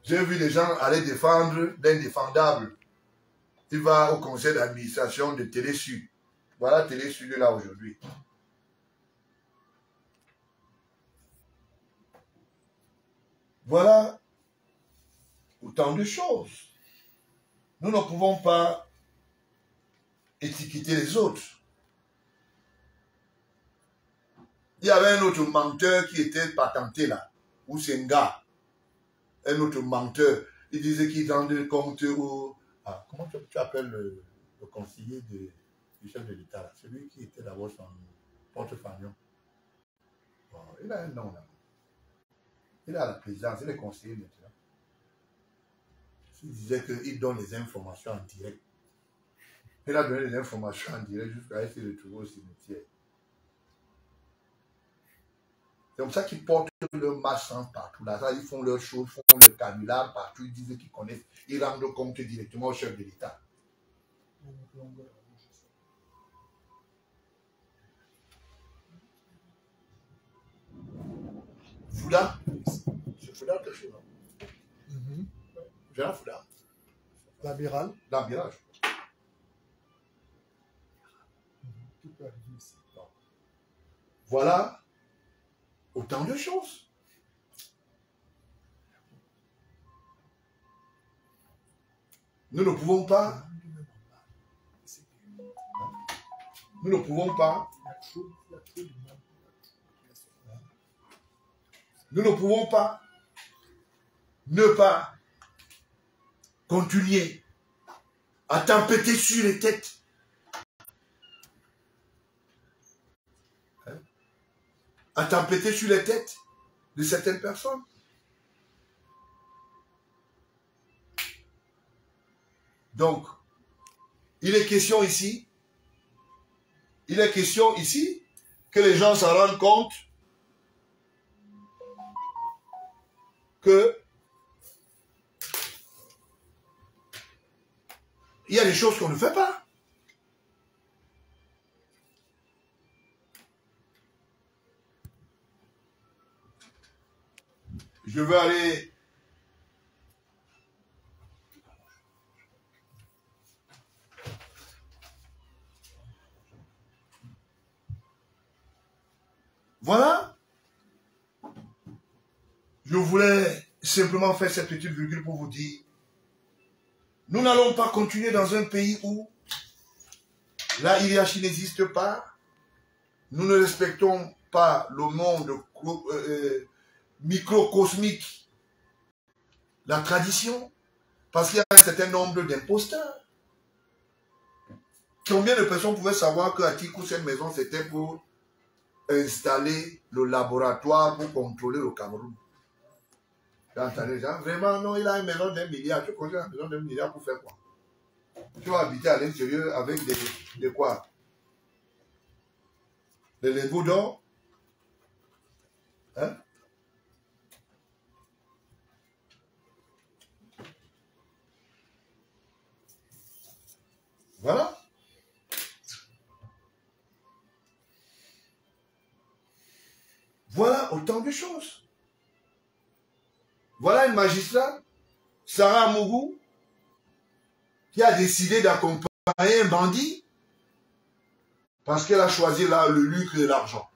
J'ai vu des gens aller défendre l'indéfendable. Il va au conseil d'administration de Télé Sud. Voilà Télé Sud là aujourd'hui. Voilà autant de choses. Nous ne pouvons pas étiqueter les autres. Il y avait un autre menteur qui était patenté là, ou c'est un gars, un autre menteur. Il disait qu'il rendait compte au... Ah, comment tu appelles le conseiller du chef de l'État, celui qui était d'abord son porte-fagnon. Bon, il a un nom là. Il est à la présidence, il est conseiller maintenant. Il disait qu'il donne les informations en direct. Il a donné les informations en direct jusqu'à essayer de trouver au cimetière. C'est comme ça qu'ils portent leur marchand partout. Là, ils font leurs choses, font le canular partout. Ils disent qu'ils connaissent. Ils rendent compte directement au chef de l'État. Fouda, c'est Fouda quelque chose. Gérard Fouda. L'amiral. L'amiral. Tout peut arriver ici. Voilà autant de choses. Nous ne pouvons pas. Nous ne pouvons pas. Nous ne pouvons pas ne pas continuer à tempêter sur les têtes. À tempêter sur les têtes de certaines personnes. Donc, il est question ici que les gens s'en rendent compte que il y a des choses qu'on ne fait pas. Je veux aller voilà. Je voulais simplement faire cette petite virgule pour vous dire, nous n'allons pas continuer dans un pays où la hiérarchie n'existe pas. Nous ne respectons pas le monde microcosmique, la tradition, parce qu'il y a un certain nombre d'imposteurs. Combien de personnes pouvaient savoir qu'à Tikou, cette maison, c'était pour installer le laboratoire pour contrôler le Cameroun? J'ai entendu les gens, vraiment, non, il a une maison d'1 milliard. Tu construis une maison d'1 milliard pour faire quoi? Tu vas habiter à l'intérieur avec des quoi? Des lingots d'or? Hein? Voilà. Voilà autant de choses. Voilà une magistrate, Sarah Amougou, qui a décidé d'accompagner un bandit parce qu'elle a choisi là le lucre et l'argent.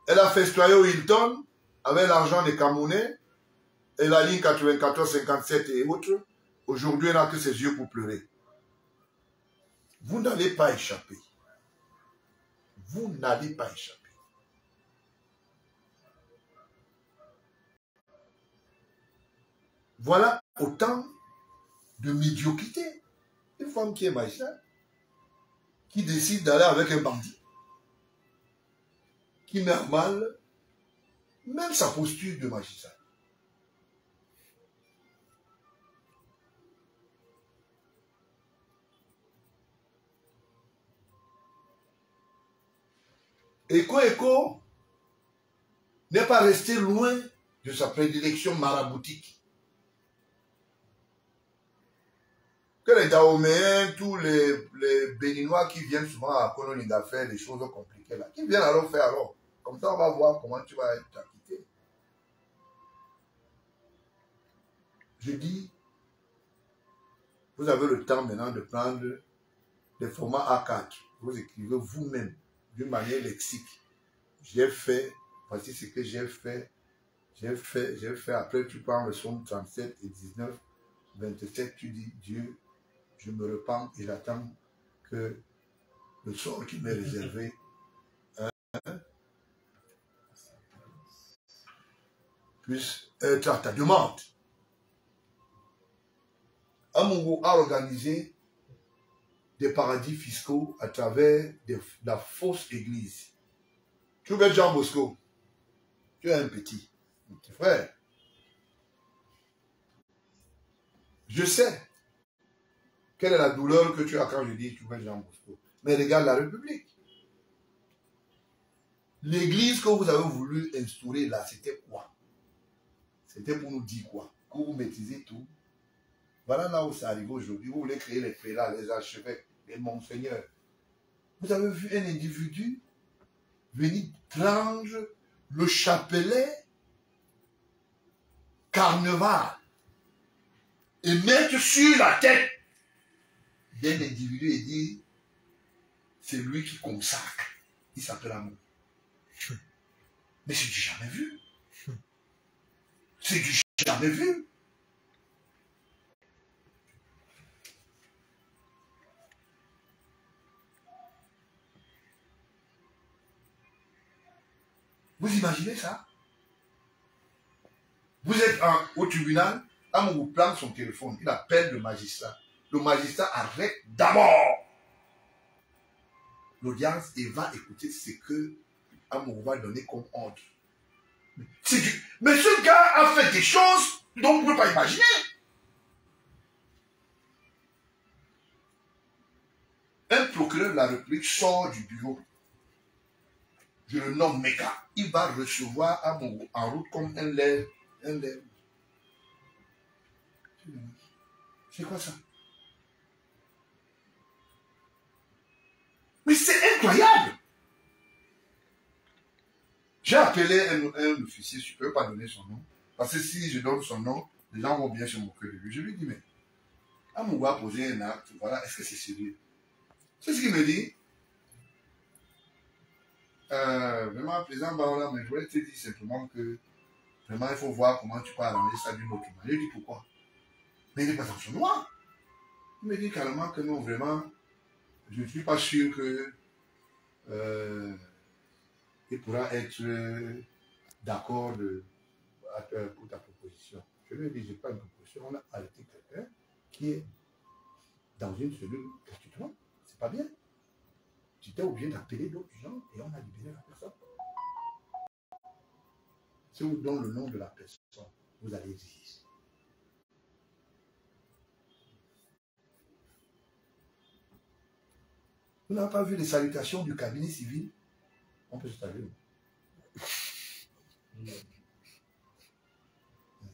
Elle a festoyé au Hilton avec l'argent des Camerounais et la ligne 94, 57 et autres. Aujourd'hui, elle n'a que ses yeux pour pleurer. Vous n'allez pas échapper. Vous n'allez pas échapper. Voilà autant de médiocrité. Une femme qui est magistrate, qui décide d'aller avec un bandit, qui met à mal même sa posture de magistrat. Eko n'est pas resté loin de sa prédilection maraboutique. Que les Dahoméens, tous les Béninois qui viennent souvent à Konolinga faire des choses compliquées là, qui viennent alors faire alors. Comme ça, on va voir comment tu vas être acquitté. Je dis, vous avez le temps maintenant de prendre des formats A4. Vous écrivez vous-même d'une manière lexique. J'ai fait, voici ce que j'ai fait. J'ai fait. Après, tu prends le psaume 37 et 19, 27, tu dis, Dieu, je me repens et j'attends que le sort qui m'est réservé puisse être à ta demande. Amougou a organisé des paradis fiscaux à travers la fausse église. Tu veux Jean Bosco? Tu es un petit frère. Je sais quelle est la douleur que tu as quand je dis tu veux Jean Bosco. Mais regarde la République. L'église que vous avez voulu instaurer là, c'était quoi? C'était pour nous dire quoi? Que vous maîtrisez tout. Voilà là où ça arrive aujourd'hui. Vous voulez créer les prélats, les archevêques, les monseigneurs. Vous avez vu un individu venir prendre le chapelet carnaval et mettre sur la tête d'un individu et dire c'est lui qui consacre. Il s'appelle Amour. Mais c'est du jamais vu. C'est du jamais vu. Vous imaginez ça? Vous êtes au tribunal, Amour plante son téléphone, il appelle le magistrat. Le magistrat arrête d'abord l'audience et va écouter ce que Amour va donner comme ordre. Mais ce gars a fait des choses dont vous ne pouvez pas imaginer. Un procureur de la République sort du bureau. Je le nomme Meka. Il va recevoir Amour en route comme un lèvre. C'est quoi ça? Mais c'est incroyable. J'ai appelé un officier, je ne peux pas donner son nom. Parce que si je donne son nom, les gens vont bien se moquer de lui. Je lui dis, mais Amour a posé un acte, voilà, est-ce que c'est sérieux? C'est ce qu'il me dit. Vraiment, président Baola, mais je voulais te dire simplement que vraiment, il faut voir comment tu peux arranger ça d'une autre manière. Je lui dis pourquoi? Mais il n'est pas dans son noir. Il me dit carrément que non, vraiment, je ne suis pas sûr que il pourra être d'accord pour ta proposition. Je lui ai dit, je n'ai pas une proposition, on a arrêté quelqu'un qui est dans une cellule gratuitement. C'est pas bien. Tu étais obligé d'appeler d'autres gens et on a libéré la personne. Si on vous donne le nom de la personne, vous allez dire. Vous n'avez pas vu les salutations du cabinet civil? On peut se saluer.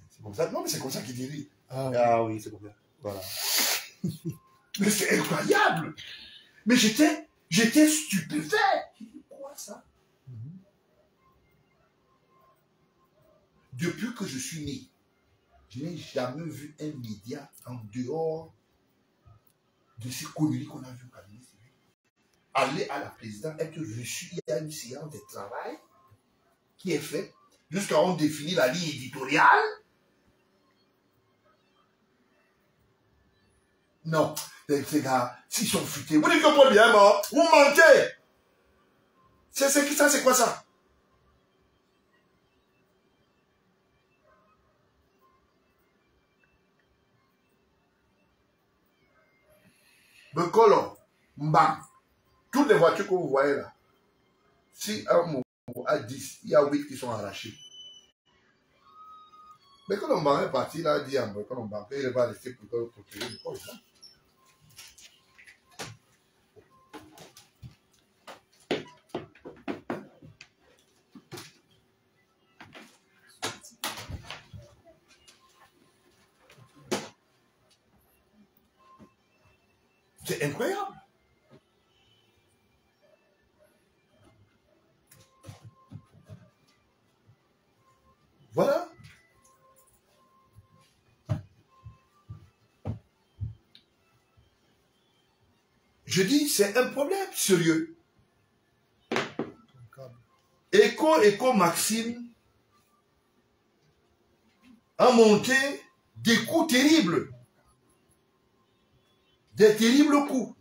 C'est comme ça. Non, mais c'est comme ça qu'il dit. Ah oui, c'est comme ça. Voilà. Mais c'est incroyable. Mais j'étais stupéfait. Quoi ça? Depuis que je suis né, je n'ai jamais vu un média en dehors de ces conneries qu'on a vues au cabinet civil. Aller à la présidence, être reçu, il y a une séance de travail qui est faite jusqu'à on définit la ligne éditoriale. Non, ces gars, s'ils sont futés, vous dites que Paul Biya est mort, vous mentez. C'est qui ça, c'est quoi ça? Bekolo, Mbam, toutes les voitures que vous voyez là, si un mot à 10, il y a 8 qui sont arrachés. Bekolo Mbam est parti là, dit à Bekolo Mbam qu'il va rester pour protéger le corps. C'est incroyable. Voilà. Je dis, c'est un problème sérieux. Écho Maxime a monté des coups terribles. Des terribles coups.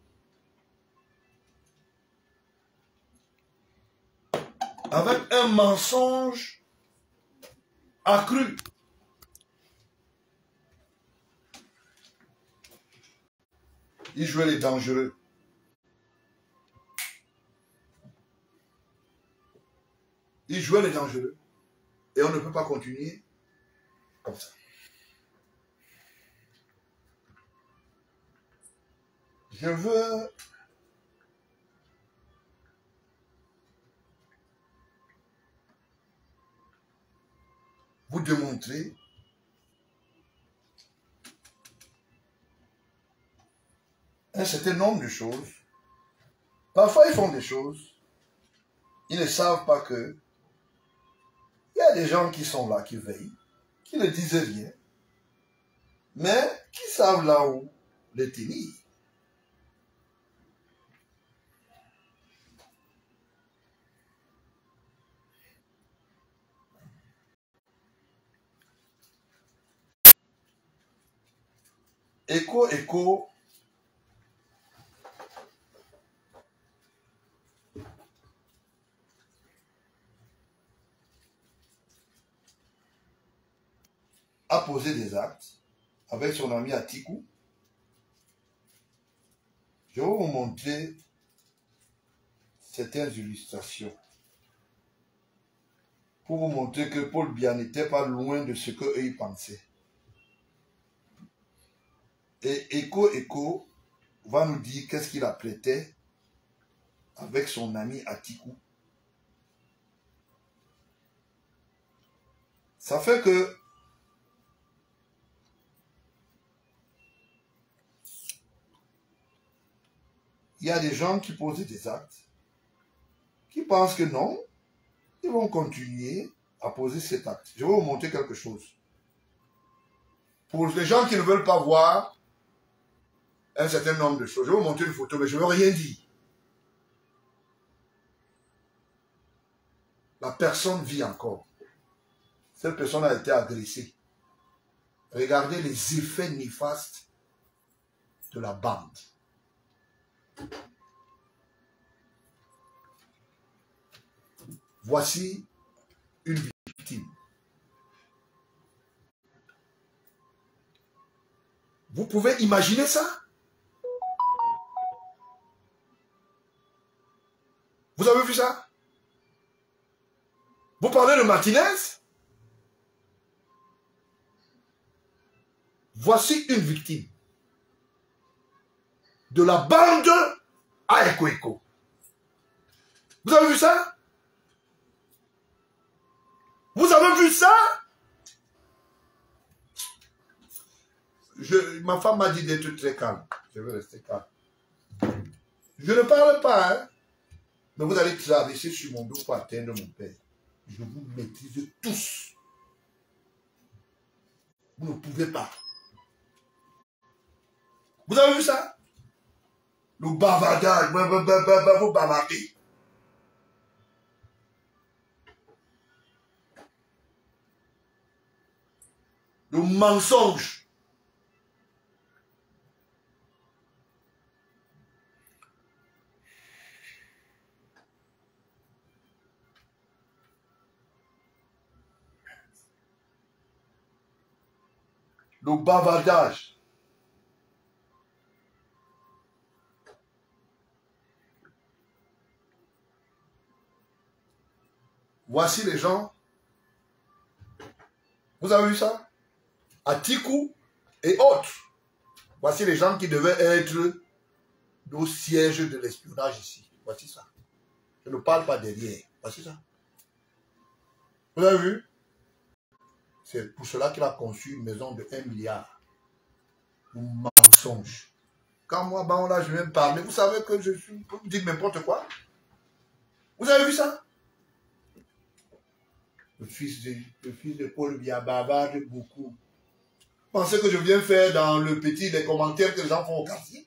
Avec un mensonge accru. Il jouait les dangereux. Il jouait les dangereux. Et on ne peut pas continuer comme ça. Je veux vous démontrer un certain nombre de choses. Parfois, ils font des choses. Ils ne savent pas que il y a des gens qui sont là, qui veillent, qui ne disent rien, mais qui savent là où les tenir. Écho a posé des actes avec son ami Atiku. Je vais vous montrer certaines illustrations pour vous montrer que Paul Biya n'était pas loin de ce qu'eux ils pensaient. Et Écho va nous dire qu'est-ce qu'il apprêtait avec son ami Atiku. Ça fait que il y a des gens qui posent des actes, qui pensent que non, ils vont continuer à poser cet acte. Je vais vous montrer quelque chose. Pour les gens qui ne veulent pas voir un certain nombre de choses, je vais vous montrer une photo, mais je ne veux rien dire. La personne vit encore. Cette personne a été agressée. Regardez les effets néfastes de la bande. Voici une victime. Vous pouvez imaginer ça? Vous avez vu ça? Vous parlez de Martinez? Voici une victime de la bande à Eko. Vous avez vu ça? Vous avez vu ça? Ma femme m'a dit d'être très calme. Je vais rester calme. Je ne parle pas, hein? Mais vous allez traverser sur mon dos pour atteindre mon père. Je vous maîtrise tous. Vous ne pouvez pas. Vous avez vu ça? Le bavardage, vous bavardez. Le mensonge. Le bavardage. Voici les gens. Vous avez vu ça? Atiku et autres. Voici les gens qui devaient être au siège de l'espionnage ici. Voici ça. Je ne parle pas derrière. Voici ça. Vous avez vu? C'est pour cela qu'il a conçu une maison de 1 milliard. Un mensonge. Quand moi, ben là, je viens me parler, vous savez que je suis, vous dites n'importe quoi. Vous avez vu ça? Le fils de Paul Biya bavarde beaucoup. Pensez que je viens faire dans le petit des commentaires que les gens font au quartier?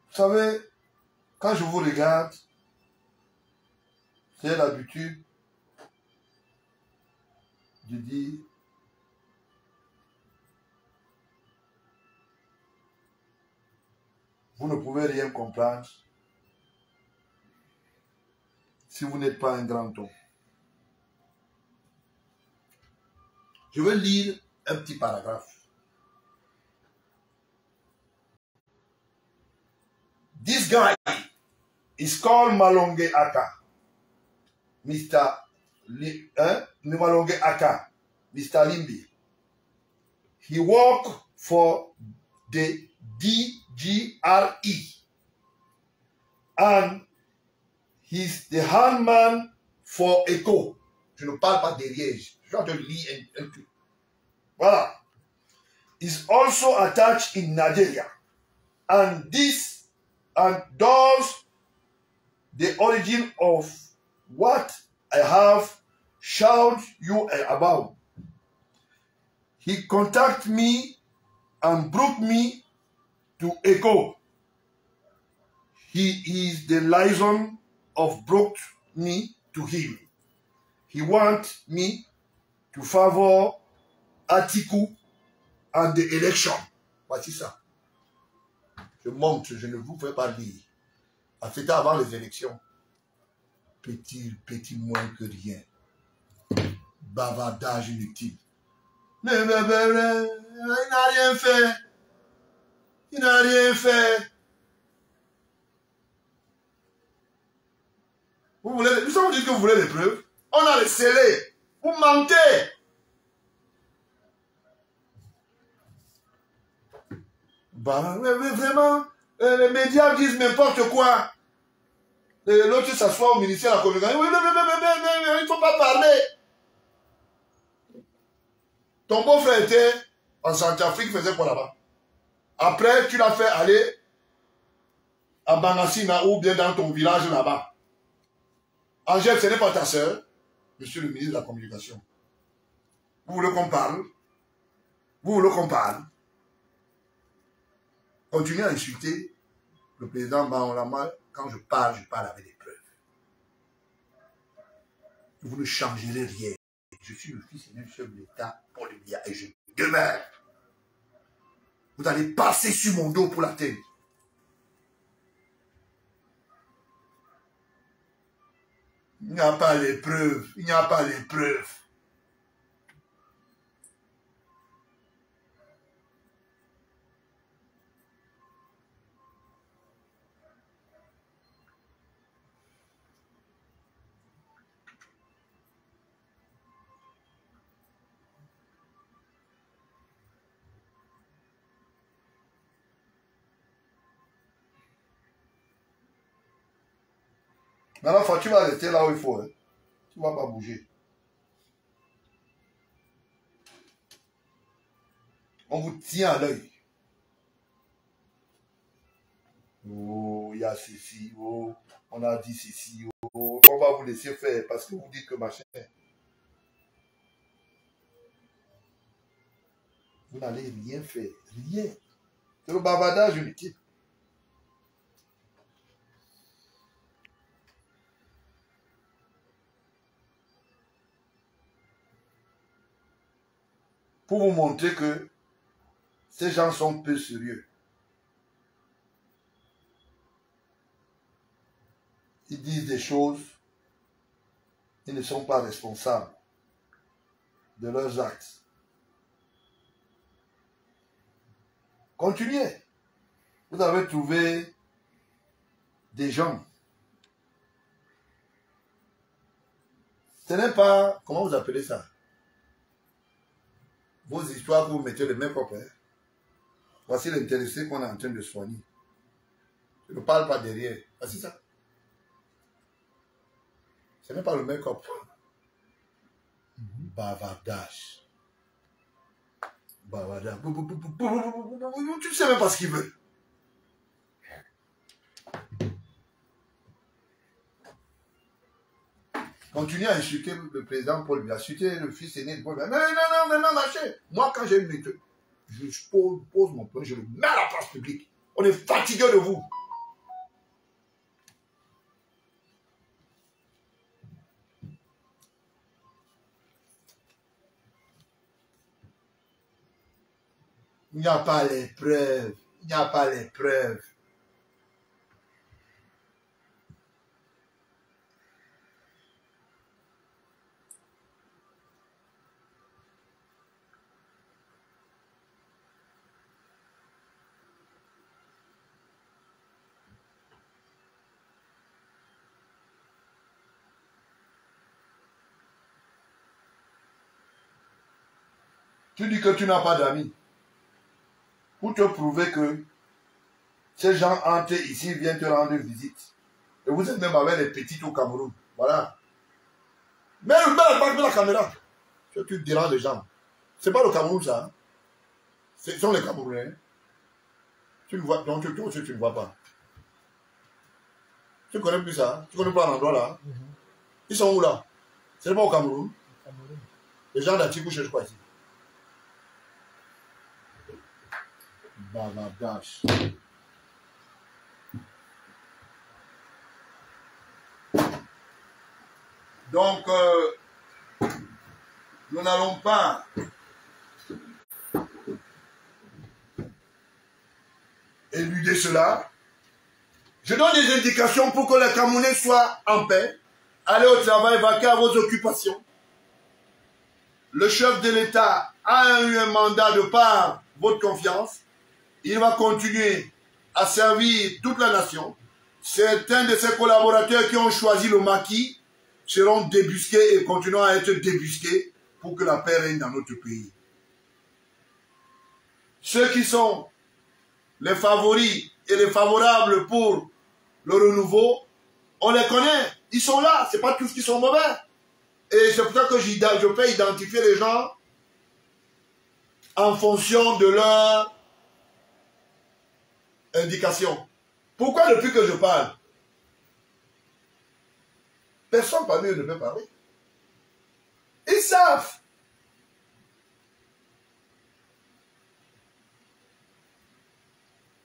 Vous savez, quand je vous regarde, j'ai l'habitude de dire, vous ne pouvez rien comprendre si vous n'êtes pas un grand homme. Je vais lire un petit paragraphe. This guy is called Malonge Aka. Mr. Malonge Aka. Mr. Limbi. He worked for the DGRE. And he's the handman for Eko. Je ne parle pas derrière. Je dois te lire un truc. Voilà. Is also attached in Nigeria. And this and thus the origin of what I have showed you about. He contacted me and brought me to Eko. He is the liaison of brought me to him. He wants me to favor Atiku and the election. Voici ça. Je montre, je ne vous fais pas lire. C'était avant les élections. Petit moins que rien. Bavardage inutile. Il n'a rien fait. Il n'a rien fait. Vous dites que vous voulez les preuves? On a les scellés. Vous mentez. Bah, mais vraiment, les médias disent n'importe quoi. L'autre s'assoit au ministère de la communication. Oui, il ne faut pas parler. Ton beau-frère était en Centrafrique, faisait quoi là-bas? Après, tu l'as fait aller à Bangassina ou bien dans ton village là-bas. Angèle, ce n'est pas ta sœur, monsieur le ministre de la Communication. Vous voulez qu'on parle? Vous voulez qu'on parle? Continuez à insulter le président Baolama. Quand je parle avec des preuves. Vous ne changerez rien. Je suis le fils et le chef de l'État, Paul Biya, et je demeure. Vous allez passer sur mon dos pour l'atteindre. Il n'y a pas les preuves. Il n'y a pas les preuves. Maintenant, tu vas rester là où il faut. Hein. Tu ne vas pas bouger. On vous tient à l'œil. Oh, il y a ceci, oh, on a dit ceci, oh, on va vous laisser faire parce que vous dites que machin. Vous n'allez rien faire, rien. C'est le bavardage inutile. Pour vous montrer que ces gens sont peu sérieux. Ils disent des choses, ils ne sont pas responsables de leurs actes. Continuez. Vous avez trouvé des gens. Ce n'est pas, comment vous appelez ça? Vos histoires que vous mettez les mêmes copains. Voici l'intéressé qu'on est en train de soigner. Je ne parle pas derrière. Ah, c'est ça. Ce n'est pas le make-up. Bavardage. Bavardage. Tu ne sais même pas ce qu'ils veulent. Continuez à insulter le président Paul Biya, insulter le fils aîné de Paul Biya. Non, machin. Moi, quand j'ai une méthode, je pose mon point, je le mets à la place publique. On est fatigué de vous. Il n'y a pas les preuves. Il n'y a pas les preuves. Tu dis que tu n'as pas d'amis. Pour te prouver que ces gens entrent ici, viennent te rendre visite. Et vous êtes même avec les petites au Cameroun. Voilà. Mais la caméra. Tu déranges les gens. C'est pas le Cameroun, ça. Hein? Ce sont les Camerounais. Tu ne vois, donc, tu ne vois pas. Tu ne connais plus ça. Tu ne connais pas l'endroit là. Ils sont où là? C'est pas au Cameroun. Les gens d'Antigouche, je crois ici. Bavardage. Donc, nous n'allons pas éluder cela. Je donne des indications pour que les Camerounais soient en paix. Allez au travail, vaquer à vos occupations. Le chef de l'État a eu un mandat de par votre confiance. Il va continuer à servir toute la nation. Certains de ses collaborateurs qui ont choisi le maquis seront débusqués et continueront à être débusqués pour que la paix règne dans notre pays. Ceux qui sont les favoris et les favorables pour le renouveau, on les connaît. Ils sont là. Ce n'est pas tous qui sont mauvais. Et c'est pour ça que je peux identifier les gens en fonction de leur indication. Pourquoi depuis que je parle, personne parmi eux ne peut parler? Ils savent.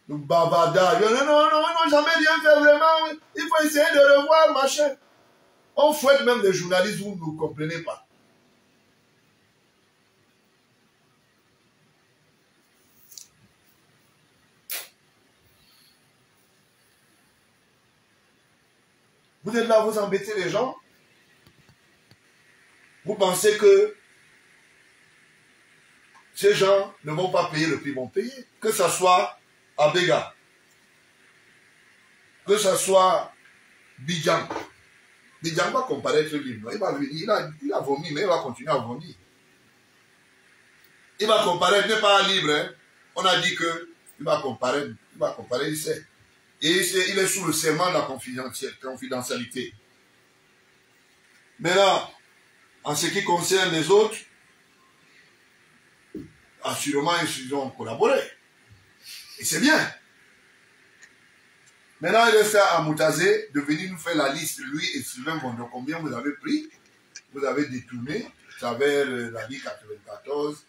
Le bavardage. Non, jamais rien fait vraiment. Il faut essayer de revoir, machin. On fouette même des journalistes, vous ne comprenez pas. Vous êtes là, vous embêtez les gens. Vous pensez que ces gens ne vont pas payer le prix, ils vont payer. Que ce soit Abega, que ce soit Bidjan. Bidjan va comparaître libre. Il a vomi, mais il va continuer à vomir. Il va comparaître, n'est pas libre. Hein. On a dit que il va comparer, il sait. Et il est sous le serment de la confidentialité. Maintenant, en ce qui concerne les autres, assurément, ils ont collaboré. Et c'est bien. Maintenant, il reste à Moutazé de venir nous faire la liste, lui et Sylvain Bondo, combien vous avez pris, vous avez détourné à travers la Ligue 94,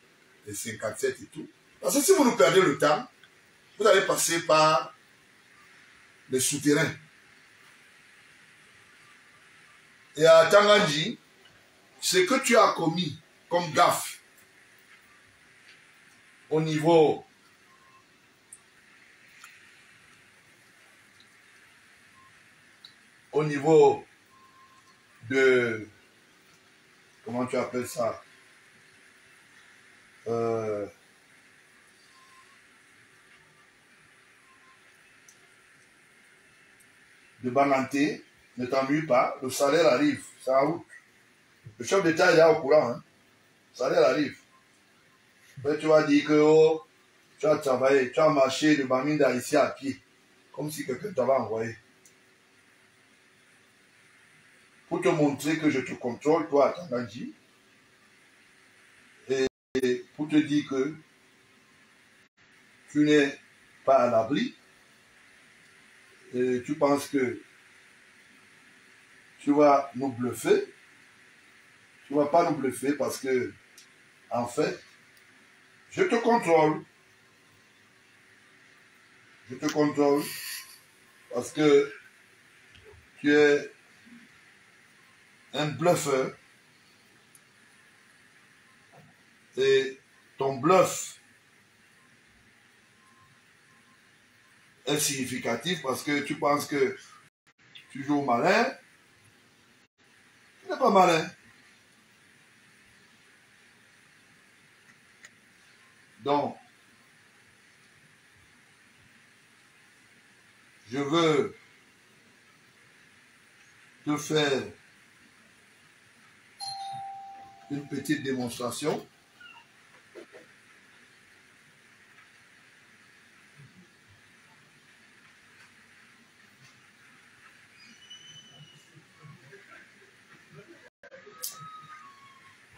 les 57 et tout. Parce que si vous nous perdez le temps, vous allez passer par les souterrains. Et à Tanganji, ce que tu as commis comme gaffe au niveau de, comment tu appelles ça, de Banganté, ne t'ennuie pas, le salaire arrive, c'est en route. Le chef d'État est là au courant, hein. Le salaire arrive. Après, tu vas dire que oh, tu as travaillé, tu as marché de Baminda ici à pied, comme si quelqu'un t'avait envoyé. Pour te montrer que je te contrôle, toi, à Tanganji, et pour te dire que tu n'es pas à l'abri, et tu penses que tu vas nous bluffer, tu ne vas pas nous bluffer parce que, en fait, je te contrôle. Je te contrôle parce que tu es un bluffeur et ton bluff est significatif parce que tu penses que tu joues malin. Tu n'es pas malin. Donc, je veux te faire une petite démonstration.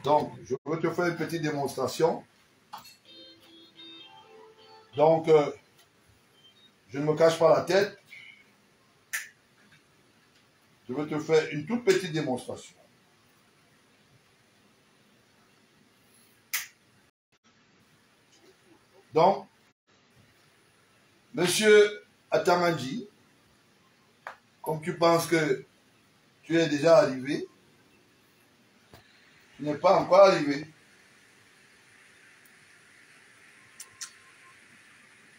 Donc, je veux te faire une petite démonstration. Donc, je ne me cache pas la tête. Je veux te faire une toute petite démonstration. Donc, monsieur Atamanji, comme tu penses que tu es déjà arrivé, tu n'es pas encore arrivé.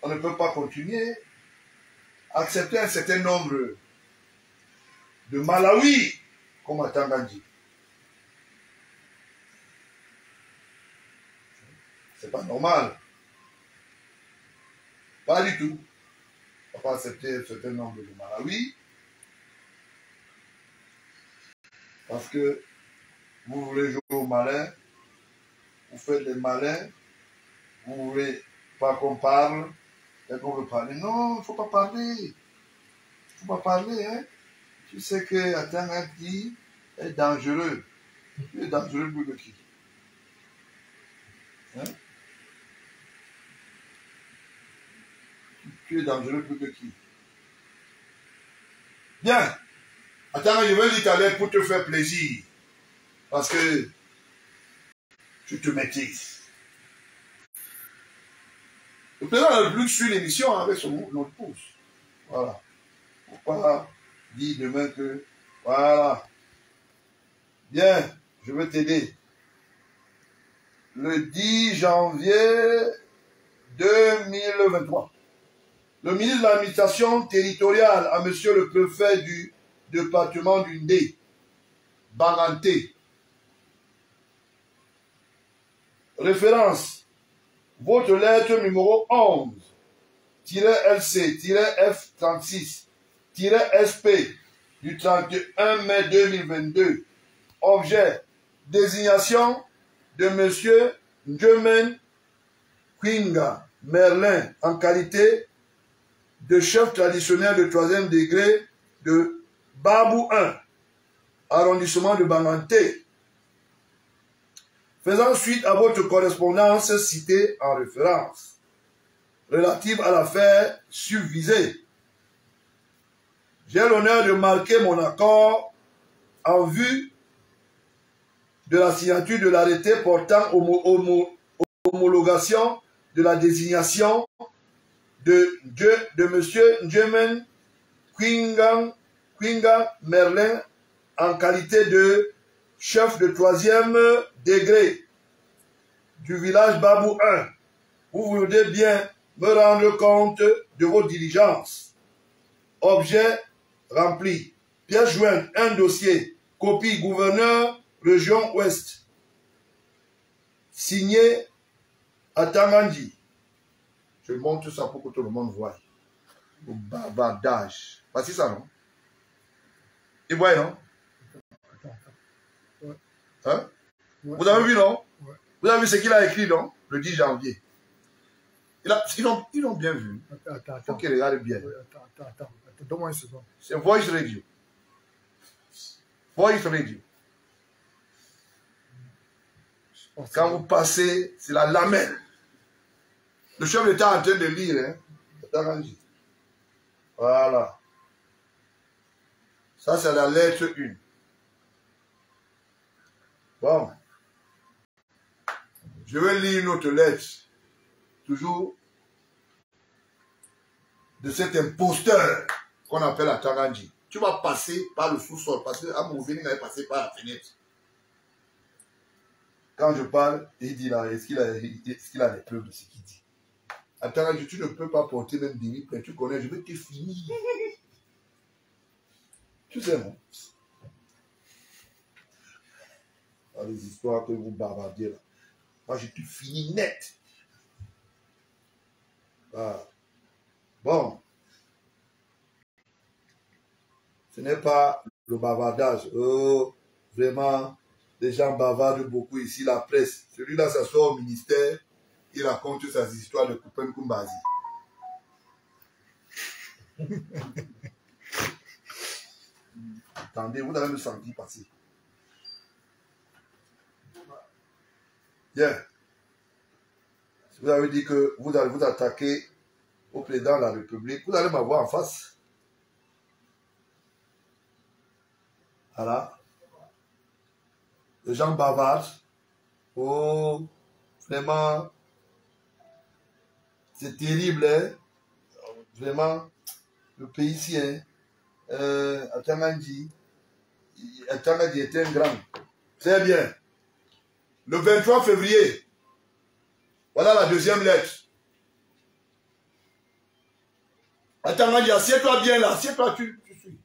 On ne peut pas continuer à accepter un certain nombre de Malawi comme à Tanganji. C'est pas normal. Pas du tout. On ne peut pas accepter un certain nombre de Malawi parce que vous voulez jouer au malin, vous faites des malins, vous ne voulez pas qu'on parle, et qu'on veut parler. Non, il ne faut pas parler. Il ne faut pas parler, hein. Tu sais que Tanganji est dangereux. Tu es dangereux plus que qui? Hein? Tu es dangereux plus que qui? Bien. Attends, je vais lire pour te faire plaisir. Parce que tu te maîtrises. Le président de la République suit l'émission avec notre pouce. Voilà. Pourquoi dire demain que... Voilà. Bien, je vais t'aider. Le 10 janvier 2023, le ministre de l'administration territoriale à monsieur le préfet du département du Ndé, Banganté. Référence, votre lettre numéro 11-LC-F36-SP du 31 mai 2022. Objet, désignation de monsieur Njomen Kwinga Merlin en qualité de chef traditionnel de 3e degré de Babou 1 arrondissement de Banganté. Faisant suite à votre correspondance citée en référence, relative à l'affaire subvisée, j'ai l'honneur de marquer mon accord en vue de la signature de l'arrêté portant homologation de la désignation de M. Njemen Kwinga Merlin en qualité de chef de 3e degré du village Babou 1. Vous voudrez bien me rendre compte de vos diligences. Objet rempli. Pièce jointe, un dossier. Copie gouverneur, région ouest. Signé Atangandi. Je montre ça pour que tout le monde voie. Au bavardage. Voici ça, non? Il voit, non? Hein? Vous avez vu, non? Vous avez vu ce qu'il a écrit, non? Le 10 janvier. Ils l'ont bien vu. Attends. Il faut qu'ils regardent bien. Attends. Donne-moi une seconde. C'est Voice Radio. Voice Radio. Quand vous passez, c'est la lamelle. Le chef était en train de lire. Hein? Voilà. Ça, c'est la lettre 1. Bon. Je vais lire une autre lettre. Toujours de cet imposteur qu'on appelle Atangandi. Tu vas passer par le sous-sol parce que Amouvéni avait passé par la fenêtre. Quand je parle, il dit là, est-ce qu'il a des preuves de ce qu'il dit? Atangandi, tu ne peux pas porter même des mais tu connais, je vais te finir. Tu sais, non? Les histoires que vous bavardiez là. Moi, je te finis net. Voilà. Bon. Ce n'est pas le bavardage. Oh, vraiment, les gens bavardent beaucoup ici, la presse. Celui-là, ça sort au ministère, il raconte ses histoires de Coupen Kumbazi. Attendez, vous allez me sentir passer. Bien. Si vous avez dit que vous allez vous attaquer au président de la République, vous allez m'avoir en face. Voilà. Les gens bavardent. Oh, vraiment, c'est terrible, hein? Vraiment, le pays ici, hein? Atangandi était un grand. Très bien. Le 23 février, voilà la deuxième lettre. Atangandi, assieds-toi bien là, assieds-toi, tu suis.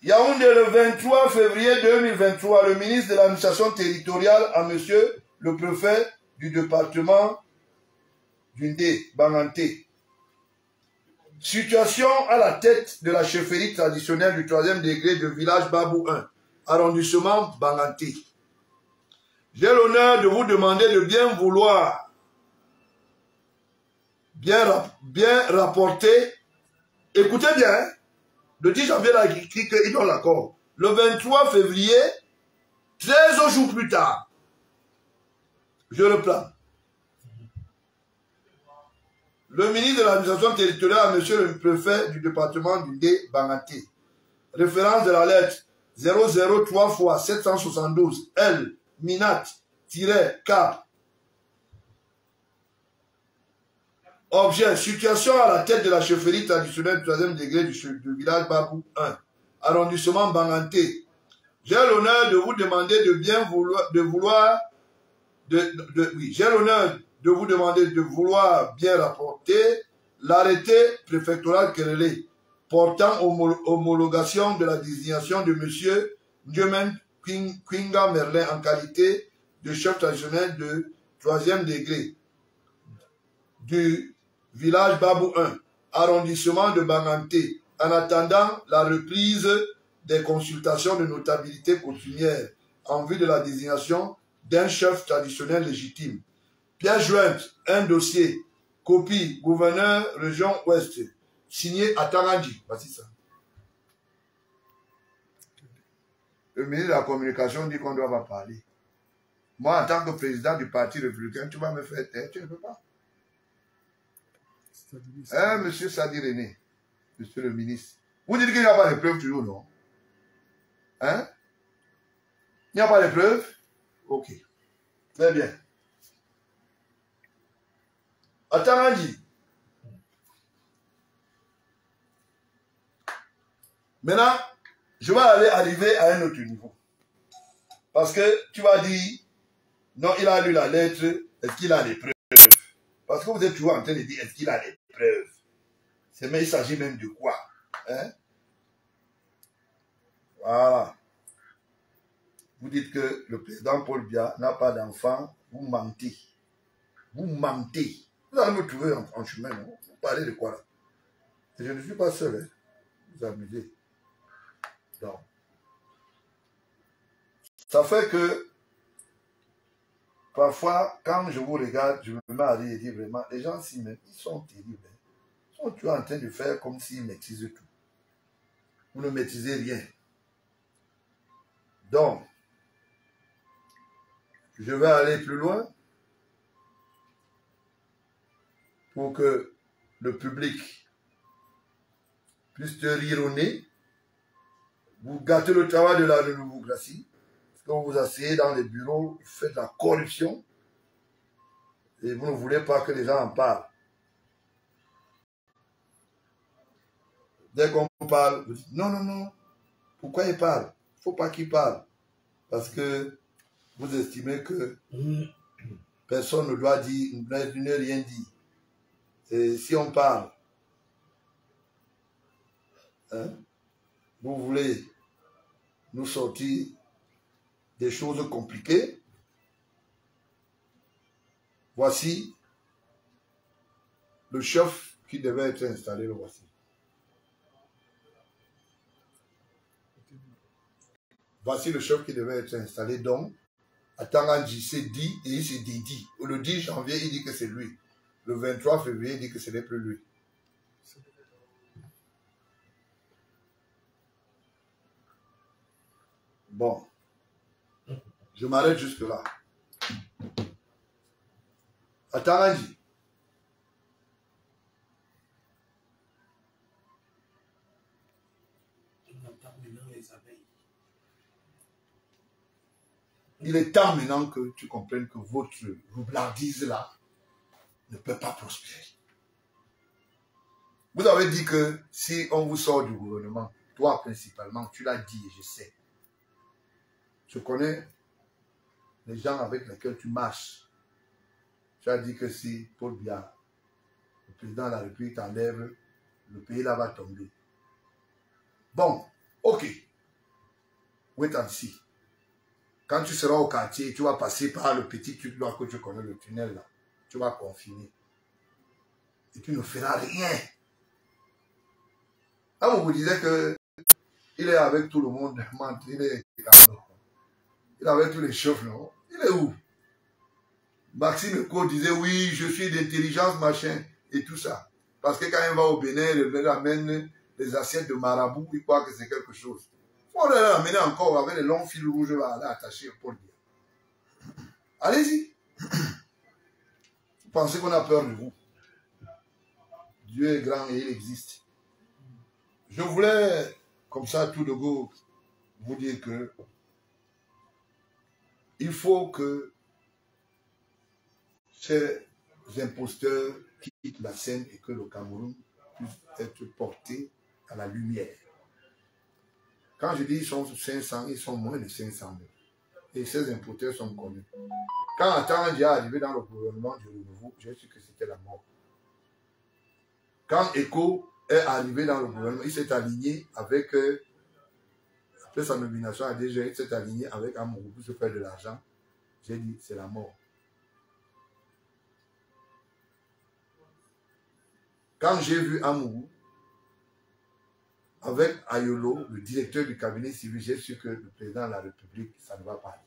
Yaoundé, le 23 février 2023, le ministre de l'administration territoriale à monsieur le préfet du département d'Undé, Banganté. Situation à la tête de la chefferie traditionnelle du 3e degré du village Babou 1, arrondissement Banganté. J'ai l'honneur de vous demander de bien vouloir bien rapporter. Écoutez bien, hein? Le 10 janvier, là, il écrit qu'il donne l'accord. Le 23 février, 13 jours plus tard, je reprends. Le ministre de l'administration territoriale à monsieur le préfet du département du Ndé Banganté. Référence de la lettre 003 fois 772 L Minat-Cap. Objet, situation à la tête de la chefferie traditionnelle du 3e degré du village Babou 1, arrondissement Banganté. J'ai l'honneur de vous demander de bien vouloir, j'ai l'honneur de vous demander de vouloir bien rapporter l'arrêté préfectoral querellé portant homologation de la désignation de M. Njemen Kwinga Merlin en qualité de chef traditionnel de 3e degré du village Babou 1, arrondissement de Banganté, en attendant la reprise des consultations de notabilité coutumière en vue de la désignation d'un chef traditionnel légitime. Pièce jointe, un dossier, copie, gouverneur, région ouest, signé Atangandi. Voici ça. le ministre de la Communication dit qu'on ne doit pas parler. Moi, en tant que président du Parti républicain, tu vas me faire taire, tu ne peux pas. Hein, monsieur Sadi René, monsieur le ministre, vous dites qu'il n'y a pas de preuves toujours, non? Hein? Il n'y a pas de preuves? Ok. Très bien. Attends, Andy. Maintenant, je vais arriver à un autre niveau. Parce que tu vas dire, non, il a lu la lettre, est-ce qu'il a les preuves? Parce que vous êtes toujours en train de dire, est-ce qu'il a les preuves? Mais il s'agit même de quoi? Hein? Voilà. Vous dites que le président Paul Biya n'a pas d'enfant, vous mentez. Vous mentez. Vous allez me trouver en chemin, non? Vous parlez de quoi là? Et je ne suis pas seul, hein? Vous amusez. Donc, ça fait que parfois, quand je vous regarde, je me mets à rire et dire vraiment, les gens s'y mettent, ils sont terribles. Hein? Ils sont toujours en train de faire comme s'ils maîtrisent tout. Vous ne maîtrisez rien. Donc, je vais aller plus loin pour que le public puisse te rire au nez. Vous gâtez le travail de la démocratie. Parce que vous vous asseyez dans les bureaux, vous faites la corruption. Et vous ne voulez pas que les gens en parlent. Dès qu'on parle, vous dites non, non, non. Pourquoi il parle? Il ne faut pas qu'il parle. Parce que vous estimez que personne ne doit dire, ne rien dire. Et si on parle, hein, vous voulez nous sortir des choses compliquées. Voici le chef qui devait être installé, le voici. Voici le chef qui devait être installé. Donc, Atanganji s'est dit et il s'est dédit. Le 10 janvier, il dit que c'est lui. Le 23 février, il dit que ce n'est plus lui. Bon. Je m'arrête jusque là. Atanganji. Il est temps maintenant que tu comprennes que votre roublardise là ne peut pas prospérer. Vous avez dit que si on vous sort du gouvernement, toi principalement, tu l'as dit et je sais. Je connais les gens avec lesquels tu marches. Tu as dit que si Paul Biya, le président de la République, t'enlève, le pays là va tomber. Bon, ok. Wait and see. Quand tu seras au quartier, tu vas passer par le petit truc là que tu connais, le tunnel là. Tu vas confiner. Et tu ne feras rien. Là, vous vous disiez que il est avec tout le monde. Il est avec tous les chefs, non? Il est où? Maxime Eko disait, oui, je suis d'intelligence, machin, et tout ça. Parce que quand il va au Bénin, il amène les assiettes de marabout, il croit que c'est quelque chose. Il faut l'amener encore avec les longs fils rouges là, attachés pour le dire. Allez-y. Vous pensez qu'on a peur de vous? Dieu est grand et il existe. Je voulais, comme ça, tout de go, vous dire que il faut que ces imposteurs quittent la scène et que le Cameroun puisse être porté à la lumière. Quand je dis ils sont 500, ils sont moins de 500 000. Et ces imposteurs sont connus. Quand Atanganji est arrivé dans le gouvernement du renouveau, j'ai su que c'était la mort. Quand Eko est arrivé dans le gouvernement, il s'est aligné avec, après sa nomination à DG, il s'est aligné avec Amourou pour se faire de l'argent. J'ai dit, c'est la mort. Quand j'ai vu Amourou, avec Ayolo, le directeur du cabinet civil, j'ai su que le président de la République, ça ne va pas aller.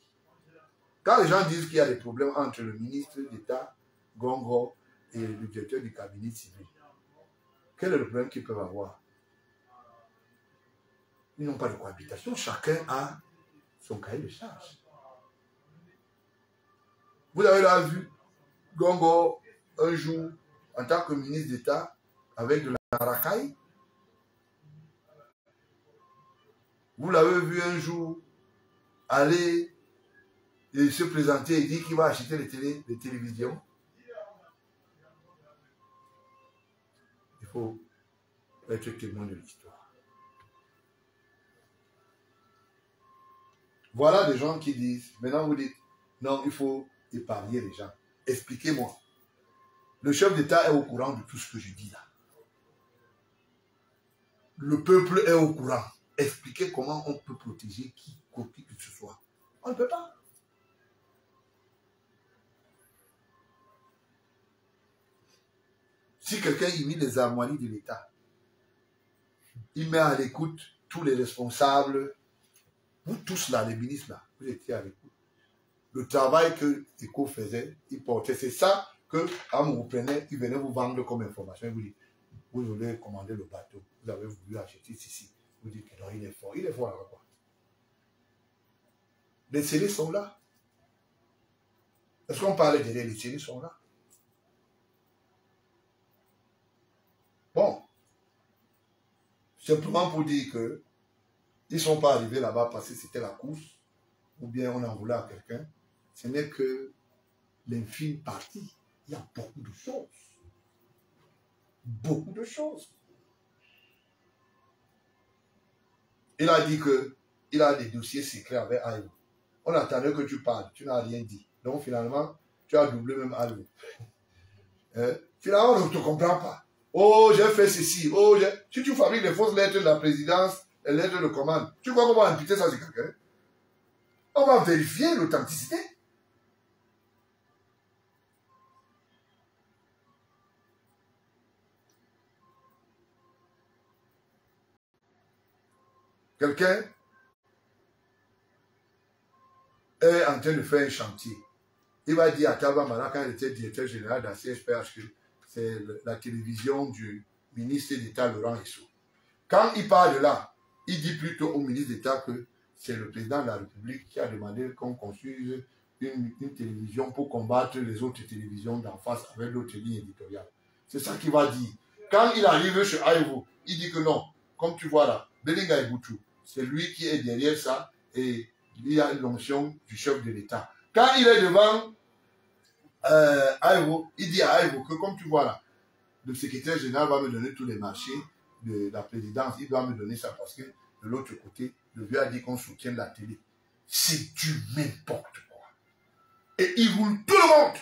Quand les gens disent qu'il y a des problèmes entre le ministre d'État, Gongo, et le directeur du cabinet civil, quel est le problème qu'ils peuvent avoir? Ils n'ont pas de cohabitation. Chacun a son cahier de charge. Vous avez là vu Gongo un jour en tant que ministre d'État avec de la racaille. Vous l'avez vu un jour aller et se présenter et dire qu'il va acheter les télévisions. Il faut être témoin de l'histoire. Voilà des gens qui disent, maintenant vous dites, non, il faut épargner les gens. Expliquez-moi. Le chef d'État est au courant de tout ce que je dis là. Le peuple est au courant. Expliquez comment on peut protéger qui que ce soit. On ne peut pas. Si quelqu'un imite les harmonies de l'État, il met à l'écoute tous les responsables, vous tous là, les ministres là, vous étiez à l'écoute. Le travail que ECHO faisait, il portait, c'est ça que quand vous prenez, il venait vous vendre comme information. Il vous dit, vous voulez commander le bateau, vous avez voulu acheter ceci. Vous dites que non, il est fort. Il est fort alors quoi? Les scellés sont là. Est-ce qu'on parlait derrière? Les scellés sont là. Bon. Simplement pour dire que ils ne sont pas arrivés là-bas parce que c'était la course, ou bien on en voulait à quelqu'un. Ce n'est que l'infime partie. Il y a beaucoup de choses. Beaucoup de choses. Il a dit qu'il a des dossiers secrets avec Aïvo. On attendait que tu parles, tu n'as rien dit. Donc finalement, tu as doublé même Aïvo. Finalement, on ne te comprend pas. Oh, j'ai fait ceci. Oh, si tu fabriques les fausses lettres de la présidence, les lettres de commande, tu crois qu'on va imputer ça sur quelqu'un? On va vérifier l'authenticité. Quelqu'un est en train de faire un chantier. Il va dire à Tabamara, quand il était directeur général de la CHPH, que c'est la télévision du ministre d'État Laurent Issou. Quand il parle de là, il dit plutôt au ministre d'État que c'est le président de la République qui a demandé qu'on construise une télévision pour combattre les autres télévisions d'en face avec l'autre ligne éditoriale. C'est ça qu'il va dire. Quand il arrive chez Aïvo, il dit que non, comme tu vois là, Belinga Eboutou, c'est lui qui est derrière ça et il y a l'onction du chef de l'État. Quand il est devant Aïvo, il dit à Aïvo que comme tu vois là, le secrétaire général va me donner tous les marchés de la présidence, il doit me donner ça parce que de l'autre côté, le vieux a dit qu'on soutient la télé. C'est du n'importe quoi. Et il roule tout le monde.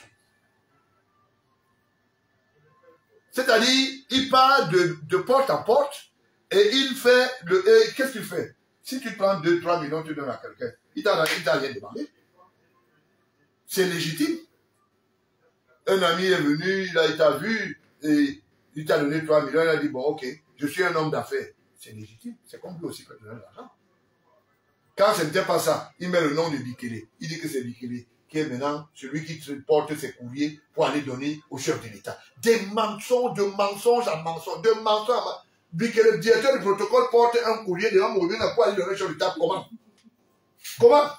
C'est-à-dire, il part de porte à porte et il fait qu'est-ce qu'il fait? Si tu prends 2-3 millions, tu donnes à quelqu'un, il t'a rien demandé. C'est légitime. Un ami est venu, il t'a vu et il t'a donné 3 millions, il a dit bon, ok, je suis un homme d'affaires. C'est légitime. C'est comme lui aussi qui donne de l'argent. Quand ce n'était pas ça, il met le nom de Bikele. Il dit que c'est Bikele qui est maintenant celui qui porte ses courriers pour aller donner au chef de l'État. Des mensonges, de mensonges à mensonges, de mensonges à mensonges. Bikele, le directeur du protocole, porte un courrier devant Mourbin pour aller donner au chef de l'État. Comment? Comment?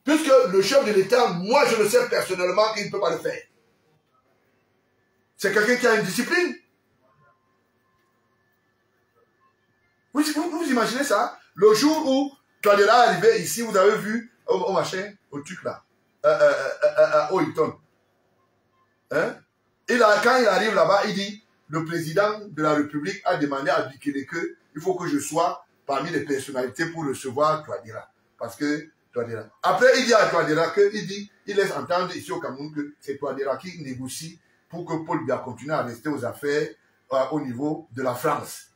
Puisque le chef de l'État, moi je le sais personnellement qu'il ne peut pas le faire. C'est quelqu'un qui a une discipline. Vous imaginez ça? Le jour où Touadéra est arrivé ici, vous avez vu au machin, au truc là, à Hilton. Hein? Quand il arrive là-bas, il dit, le président de la République a demandé à Bikele que il faut que je sois parmi les personnalités pour recevoir Touadéra. Parce que Touadéra. Après, il dit à Touadéra il laisse entendre ici au Cameroun que c'est Touadéra qui négocie pour que Paul Biya continue à rester aux affaires au niveau de la France,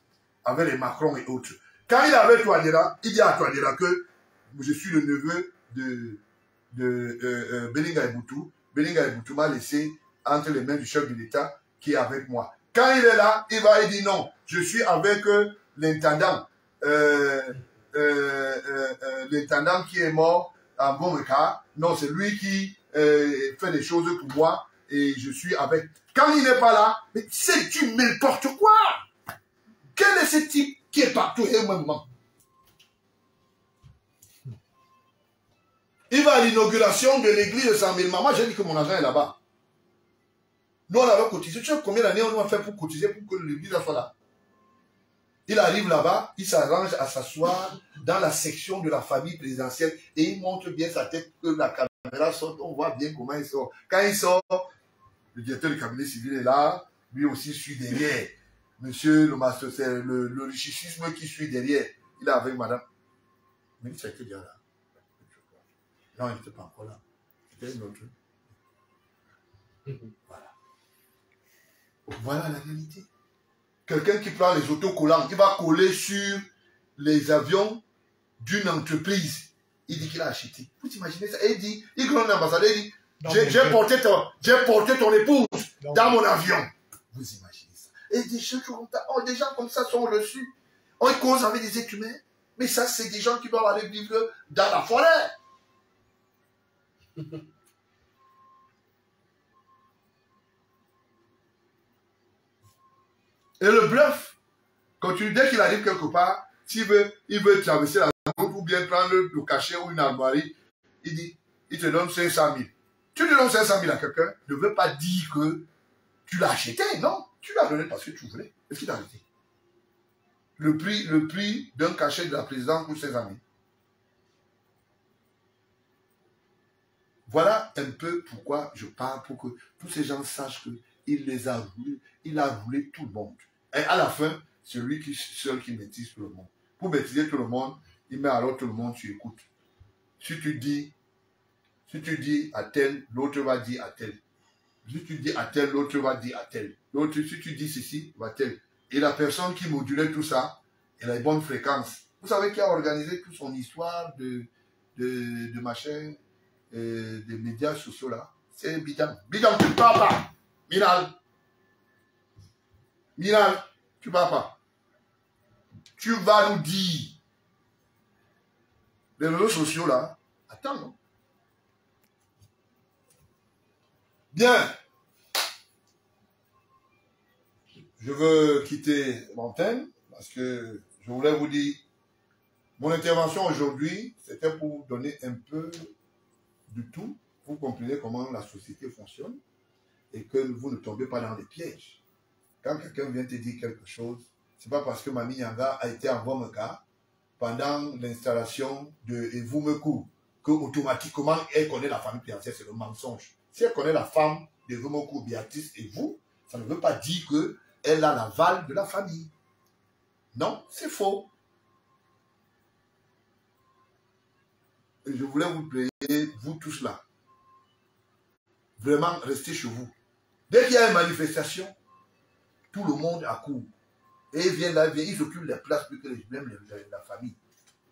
avec les Macron et autres. Quand il avait Touadéra, il dit à Touadéra que je suis le neveu de Belinga Eboutou. Belinga Eboutou m'a laissé entre les mains du chef de l'État qui est avec moi. Quand il est là, il dit non, je suis avec l'intendant. L'intendant qui est mort en bon cas. Non, c'est lui qui fait des choses pour moi et je suis avec. Quand il n'est pas là, mais c'est du n'importe quoi. Quel est ce type qui est partout et au même moment? Il va à l'inauguration de l'église de 100 000. Maman, j'ai dit que mon argent est là-bas. Nous, on avait cotisé. Tu sais combien d'années on a fait pour cotiser pour que l'église soit là? Il arrive là-bas, il s'arrange à s'asseoir dans la section de la famille présidentielle et il montre bien sa tête que la caméra sort. On voit bien comment il sort. Quand il sort, le directeur du cabinet civil est là. Lui aussi suit derrière. Monsieur le master, c'est le richissime qui suit derrière. Il est avec madame. Mais il s'était déjà là. Non, il n'était pas encore là. C'était une autre. Voilà. Voilà la réalité. Quelqu'un qui prend les autocollants, qui va coller sur les avions d'une entreprise. Il dit qu'il a acheté. Vous imaginez ça? Et il dit, il grand ambassadeur, il dit, j'ai porté ton épouse dans mon avion. Vous imaginez ça? Et des gens comme ça sont reçus. On cause avec des êtres humains. Mais ça, c'est des gens qui doivent aller vivre dans la forêt. Et le bluff, dès qu'il arrive quelque part, il veut traverser la route ou bien prendre le cachet ou une armoirie, il te donne 500 000. Tu te donnes 500 000 à quelqu'un, ne veut pas dire que tu l'as acheté, non. Tu l'as donné parce que tu voulais. Est-ce qu'il t'a arrêté? Le prix d'un cachet de la présidence pour 500 000. Voilà un peu pourquoi je parle, pour que tous ces gens sachent qu'il les a roulés, il a roulé tout le monde. Et à la fin, c'est lui seul qui maîtrise tout le monde. Pour maîtriser tout le monde, il met alors tout le monde sur écoute. Si tu dis à tel, l'autre va dire à tel. Si tu dis à tel, l'autre va dire à tel. L'autre, si tu dis ceci, va tel. Et la personne qui modulait tout ça, elle a une bonne fréquence. Vous savez qui a organisé toute son histoire de machin, des médias sociaux là? C'est Bidam. Bidam, tu ne parles pas. Minal, tu ne parles pas. Tu vas nous dire. Les réseaux sociaux là, attends, non? Bien. Je veux quitter l'antenne parce que je voulais vous dire, mon intervention aujourd'hui, c'était pour donner un peu du tout. Vous comprenez comment la société fonctionne et que vous ne tombez pas dans les pièges. Quand quelqu'un vient te dire quelque chose, c'est pas parce que Mami Nyanga a été en Vomeka pendant l'installation de Evumeku que automatiquement elle connaît la famille présidentielle, c'est le mensonge. Si elle connaît la femme de Evumeku, Béatrice et vous, ça ne veut pas dire qu'elle a l'aval de la famille. Non, c'est faux. Et je voulais vous prier, vous tous là, vraiment restez chez vous. Dès qu'il y a une manifestation, tout le monde accourt. Et ils viennent là, ils occupent les places plus que même la famille.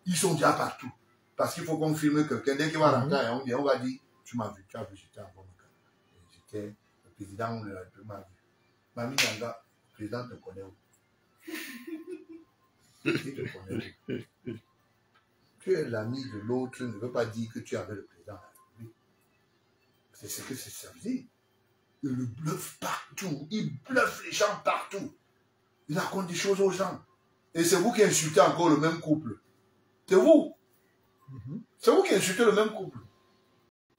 Ils sont déjà partout. Parce qu'il faut qu'on filme quelqu'un. Dès qu'il va rentrer, on va dire, tu m'as vu, j'étais en Vomeka. J'étais le président, on m'a vu. Mami Nyanga, le président te connaît où? Il te connaît où? Tu es l'ami de l'autre, ne veut pas dire que tu avais le président. C'est ce que ça veut dire. Il le bluffe partout. Il bluffe les gens partout. Il raconte des choses aux gens. Et c'est vous qui insultez encore le même couple. C'est vous. C'est vous qui insultez le même couple.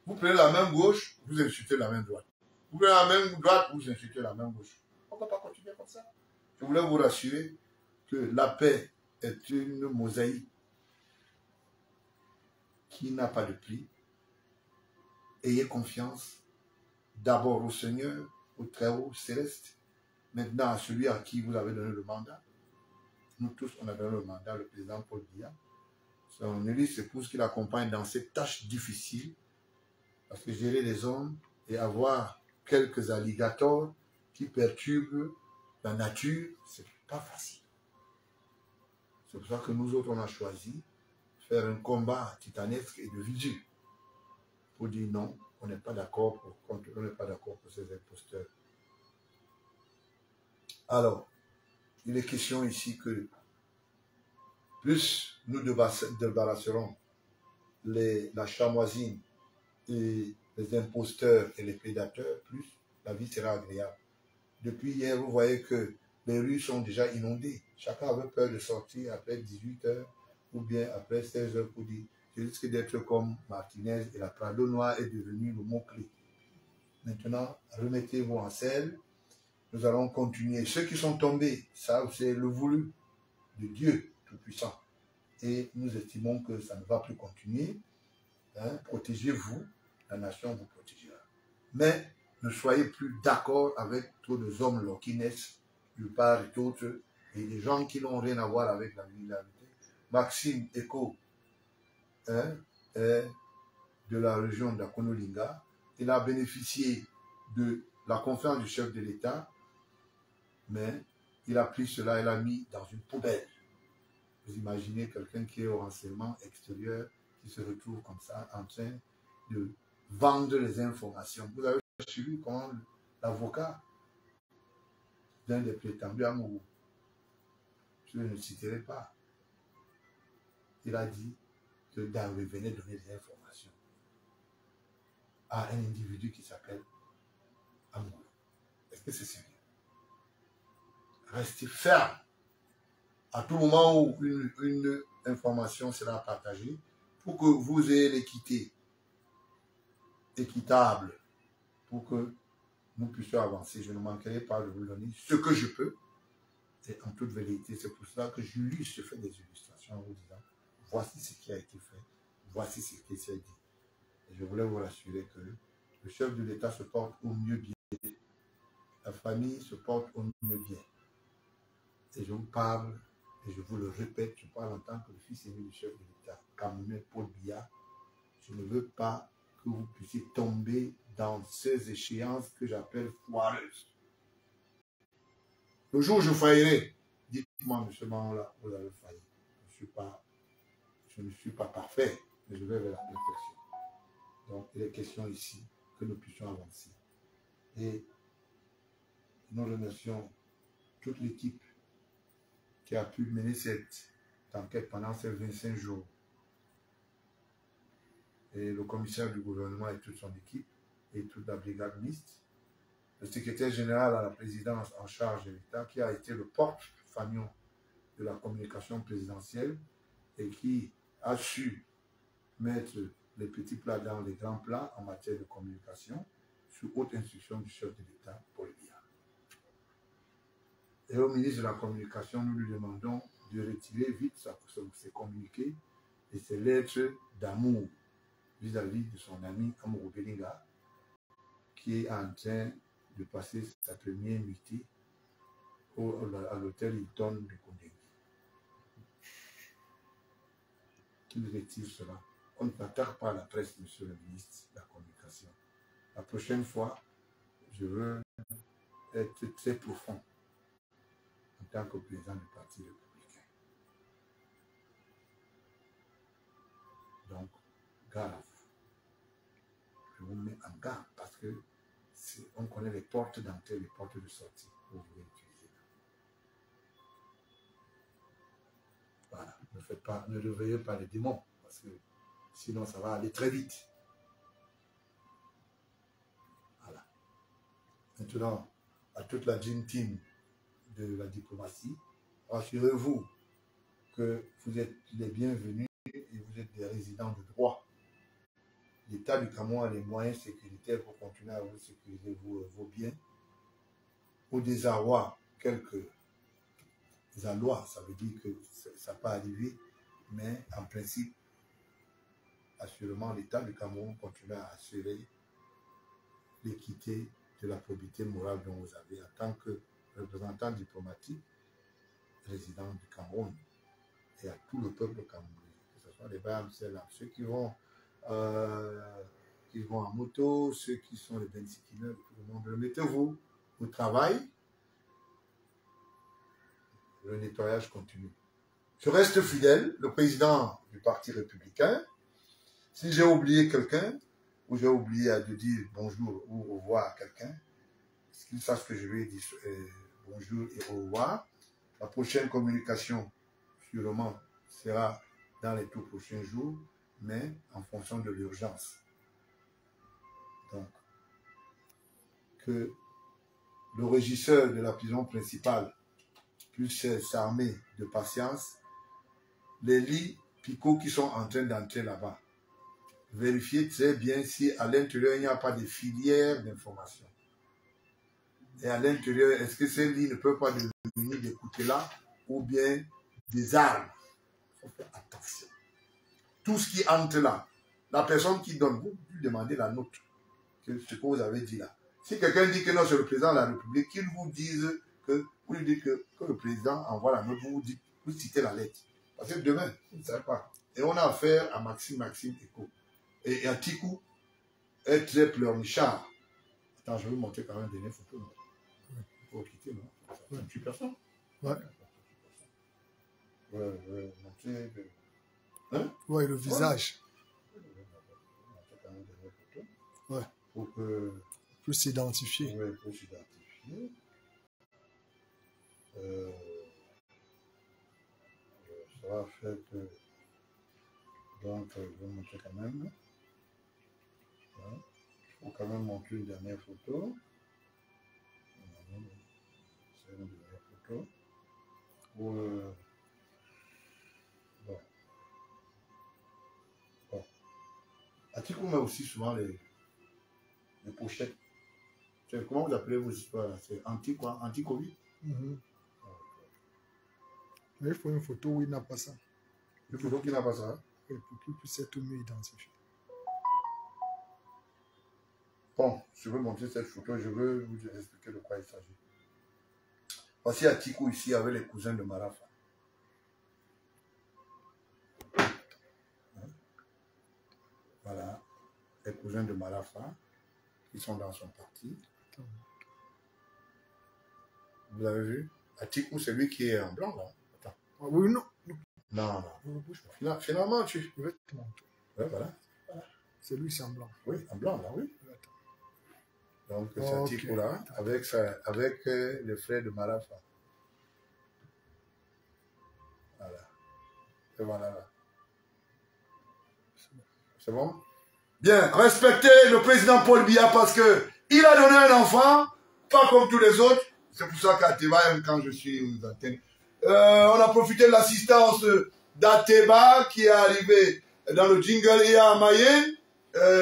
Vous prenez la main gauche, vous insultez la main droite. Vous prenez la main droite, vous insultez la main gauche. On ne peut pas continuer comme ça. Je voulais vous rassurer que la paix est une mosaïque qui n'a pas de prix. Ayez confiance d'abord au Seigneur, au Très-Haut Céleste, maintenant à celui à qui vous avez donné le mandat. Nous tous, on a donné le mandat, le président Paul Biya. Son épouse, épouse qui l'accompagne dans cette tâche difficile, parce que gérer les hommes et avoir quelques alligators qui perturbent la nature, c'est pas facile. C'est pour ça que nous autres, on a choisi faire un combat titanesque et de vigie pour dire non, on n'est pas d'accord pour ces imposteurs. Alors, il est question ici que plus nous débarrasserons la chamoisine et les imposteurs et les prédateurs, plus la vie sera agréable. Depuis hier, vous voyez que les rues sont déjà inondées. Chacun avait peur de sortir après 18 h ou bien après 16 h pour dire je risque d'être comme Martinez et la Prado Noire est devenu le mot-clé. Maintenant, remettez-vous en selle. Nous allons continuer. Ceux qui sont tombés, ça c'est le voulu de Dieu Tout-Puissant. Et nous estimons que ça ne va plus continuer. Hein? Protégez-vous, la nation vous protégera. Mais ne soyez plus d'accord avec trop de hommes là, qui naissent de part et d'autre, et des gens qui n'ont rien à voir avec la vérité. Maxime Eko, hein, est de la région d'Akonolinga. Il a bénéficié de la confiance du chef de l'État, mais il a pris cela et l'a mis dans une poubelle. Vous imaginez quelqu'un qui est au renseignement extérieur, qui se retrouve comme ça, en train de vendre les informations. Vous avez suivi comment l'avocat d'un des prétendus amoureux, je ne citerai pas, il a dit que Dawe venait donner des informations à un individu qui s'appelle Amoureux. Est-ce que c'est sérieux? Restez ferme. À tout moment où une information sera partagée, pour que vous ayez l'équité équitable, pour que nous puissions avancer. Je ne manquerai pas de vous donner ce que je peux. Et en toute vérité, c'est pour cela que je fais des illustrations en vous disant, voici ce qui a été fait, voici ce qui s'est dit. Et je voulais vous rassurer que le chef de l'État se porte au mieux bien. La famille se porte au mieux bien. Et je vous parle, et je vous le répète, je parle en tant que le fils aîné du chef de l'État, Kamounet Paul Biya. Je ne veux pas que vous puissiez tomber dans ces échéances que j'appelle foireuses. Le jour où je faillirai, dites-moi, monsieur Mangola, vous avez failli. Je ne suis pas parfait, mais je vais vers la perfection. Donc, il est question ici que nous puissions avancer. Et nous remercions toute l'équipe qui a pu mener cette enquête pendant ces 25 jours. Et le commissaire du gouvernement et toute son équipe, et toute la brigade mixte, le secrétaire général à la présidence en charge de l'État, qui a été le porte-fanion de la communication présidentielle et qui a su mettre les petits plats dans les grands plats en matière de communication, sous haute instruction du chef de l'État, Paul Biya. Et au ministre de la Communication, nous lui demandons de retirer vite ses communiqués et ses lettres d'amour vis-à-vis de son ami Amourou Belinga, qui est en train de passer sa première nuitée à l'hôtel Hilton de Kondé. Qu'il retire cela. On ne t'attaque pas à la presse, monsieur le ministre de la Communication. La prochaine fois, je veux être très profond en tant que président du Parti républicain. Donc, garde à vous. Je vous mets en garde parce que on connaît les portes d'entrée, les portes de sortie que vous pouvez utiliser. Voilà, ne réveillez pas les démons parce que sinon ça va aller très vite. Voilà. Maintenant, à toute la Dream Team de la diplomatie, rassurez-vous que vous êtes les bienvenus et vous êtes des résidents de droit. L'État du Cameroun a les moyens sécuritaires pour continuer à vous sécuriser vos biens. Au désarroi, quelques allois, ça veut dire que ça n'a pas arrivé, mais en principe, assurément, l'État du Cameroun continue à assurer l'équité de la probité morale dont vous avez en tant que représentant diplomatique, résident du Cameroun, et à tout le peuple camerounais, que ce soit les Bayams, ceux qui vont en moto, ceux qui sont les bensikineurs, tout le monde. Remettez-vous au travail. Le nettoyage continue. Je reste fidèle, le président du Parti républicain. Si j'ai oublié quelqu'un, ou j'ai oublié de dire bonjour ou au revoir à quelqu'un, qu'il sache que je lui ai dit bonjour et au revoir. La prochaine communication, sûrement, sera dans les tout prochains jours, mais en fonction de l'urgence. Donc, que le régisseur de la prison principale puisse s'armer de patience. Les lits picots qui sont en train d'entrer là-bas. Vérifiez très bien si à l'intérieur, il n'y a pas de filières d'information. Et à l'intérieur, est-ce que ces lits ne peuvent pas devenir des coutelas ou bien des armes? Il faut faire attention. Tout ce qui entre là, la personne qui donne, vous lui demandez la note, ce que vous avez dit là. Si quelqu'un dit que non, c'est le président de la République, qu'il vous dise que, vous lui dites que le président envoie la note, vous citez la lettre. Parce que demain, vous ne savez pas. Et on a affaire à Maxime Eco. Et à Tikou est très pleurnichard. Attends, je vais vous montrer quand même des dernières photos. Il faut quitter, non? C'est une personne. Ouais. Ouais, montrer. Hein? Ouais, le visage. Ouais. Pour que. Pour s'identifier. Oui, pour s'identifier. Ça va faire que. Donc, je vais montrer quand même. Il faut quand même montrer une dernière photo. C'est une dernière photo. Pour, bon. Atikou met aussi souvent les pochettes. Comment vous appelez vos histoires? C'est anti quoi? Anti-Covid? Mais il faut une photo où il n'a pas ça. Une photo qui n'a pas ça? Oui, pour qu'il puisse être mieux identifié. Bon, je veux montrer cette photo, je veux vous expliquer de quoi il s'agit. Voici Atikou ici avec les cousins de Marafa. Voilà, les cousins de Marafa qui sont dans son parti. Vous avez vu? Atikou, c'est lui qui est en blanc là. Attends. Ah, oui, non. Non. Finalement, tu. Je vais te montrer. Ouais, voilà. C'est lui, c'est en blanc. Oui, en blanc là, oui. Donc, c'est Okay. Atikou là, avec le frère de Marafa. Voilà. Et voilà là. C'est bon? Bien, respectez le président Paul Biya parce que il a donné un enfant, pas comme tous les autres. C'est pour ça qu'Ateba aime quand je suis aux antennes. On a profité de l'assistance d'Ateba qui est arrivé dans le jingle et à Mayen,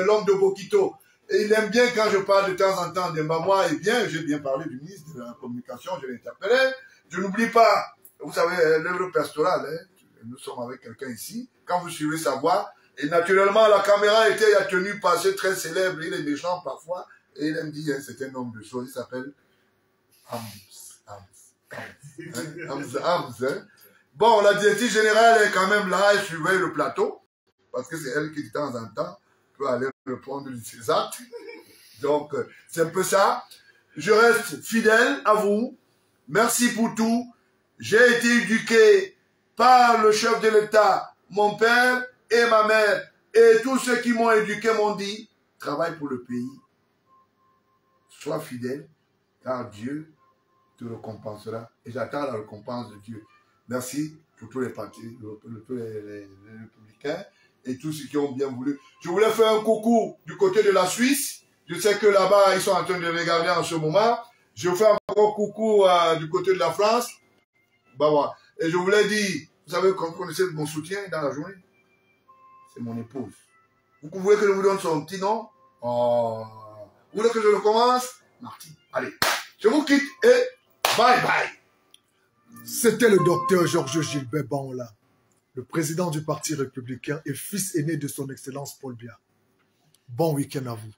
l'homme de Bokito. Et il aime bien quand je parle de temps en temps de Mbamwa. Et bien, j'ai bien parlé du ministre de la Communication, je l'ai interpellé. Je n'oublie pas, vous savez, l'œuvre pastorale. Hein, nous sommes avec quelqu'un ici. Quand vous suivez sa voix, et naturellement, la caméra était tenue par ce très célèbre, il est méchant parfois, et il aime dire un certain nombre de choses. Il s'appelle Hams. Hein. Bon, la directrice générale est quand même là, elle surveille le plateau, parce que c'est elle qui de temps en temps peut aller répondre de ses actes. Donc, c'est un peu ça. Je reste fidèle à vous. Merci pour tout. J'ai été éduqué par le chef de l'État, mon père et ma mère, et tous ceux qui m'ont éduqué m'ont dit, travaille pour le pays, sois fidèle, car Dieu te récompensera. Et j'attends la récompense de Dieu. Merci pour tous les partis, tous les républicains, et tous ceux qui ont bien voulu. Je voulais faire un coucou du côté de la Suisse. Je sais que là-bas, ils sont en train de regarder en ce moment. Je fais encore coucou du côté de la France. Bah, voilà. Et je voulais dire, vous savez, vous connaissez mon soutien dans la journée. C'est mon épouse. Vous voulez que je vous donne son petit nom? Oh. Vous voulez que je le commence? Martine. Allez, je vous quitte et bye bye. C'était le docteur Georges Gilbert Bangola, le président du Parti républicain et fils aîné de son Excellence Paul Biya. Bon week-end à vous.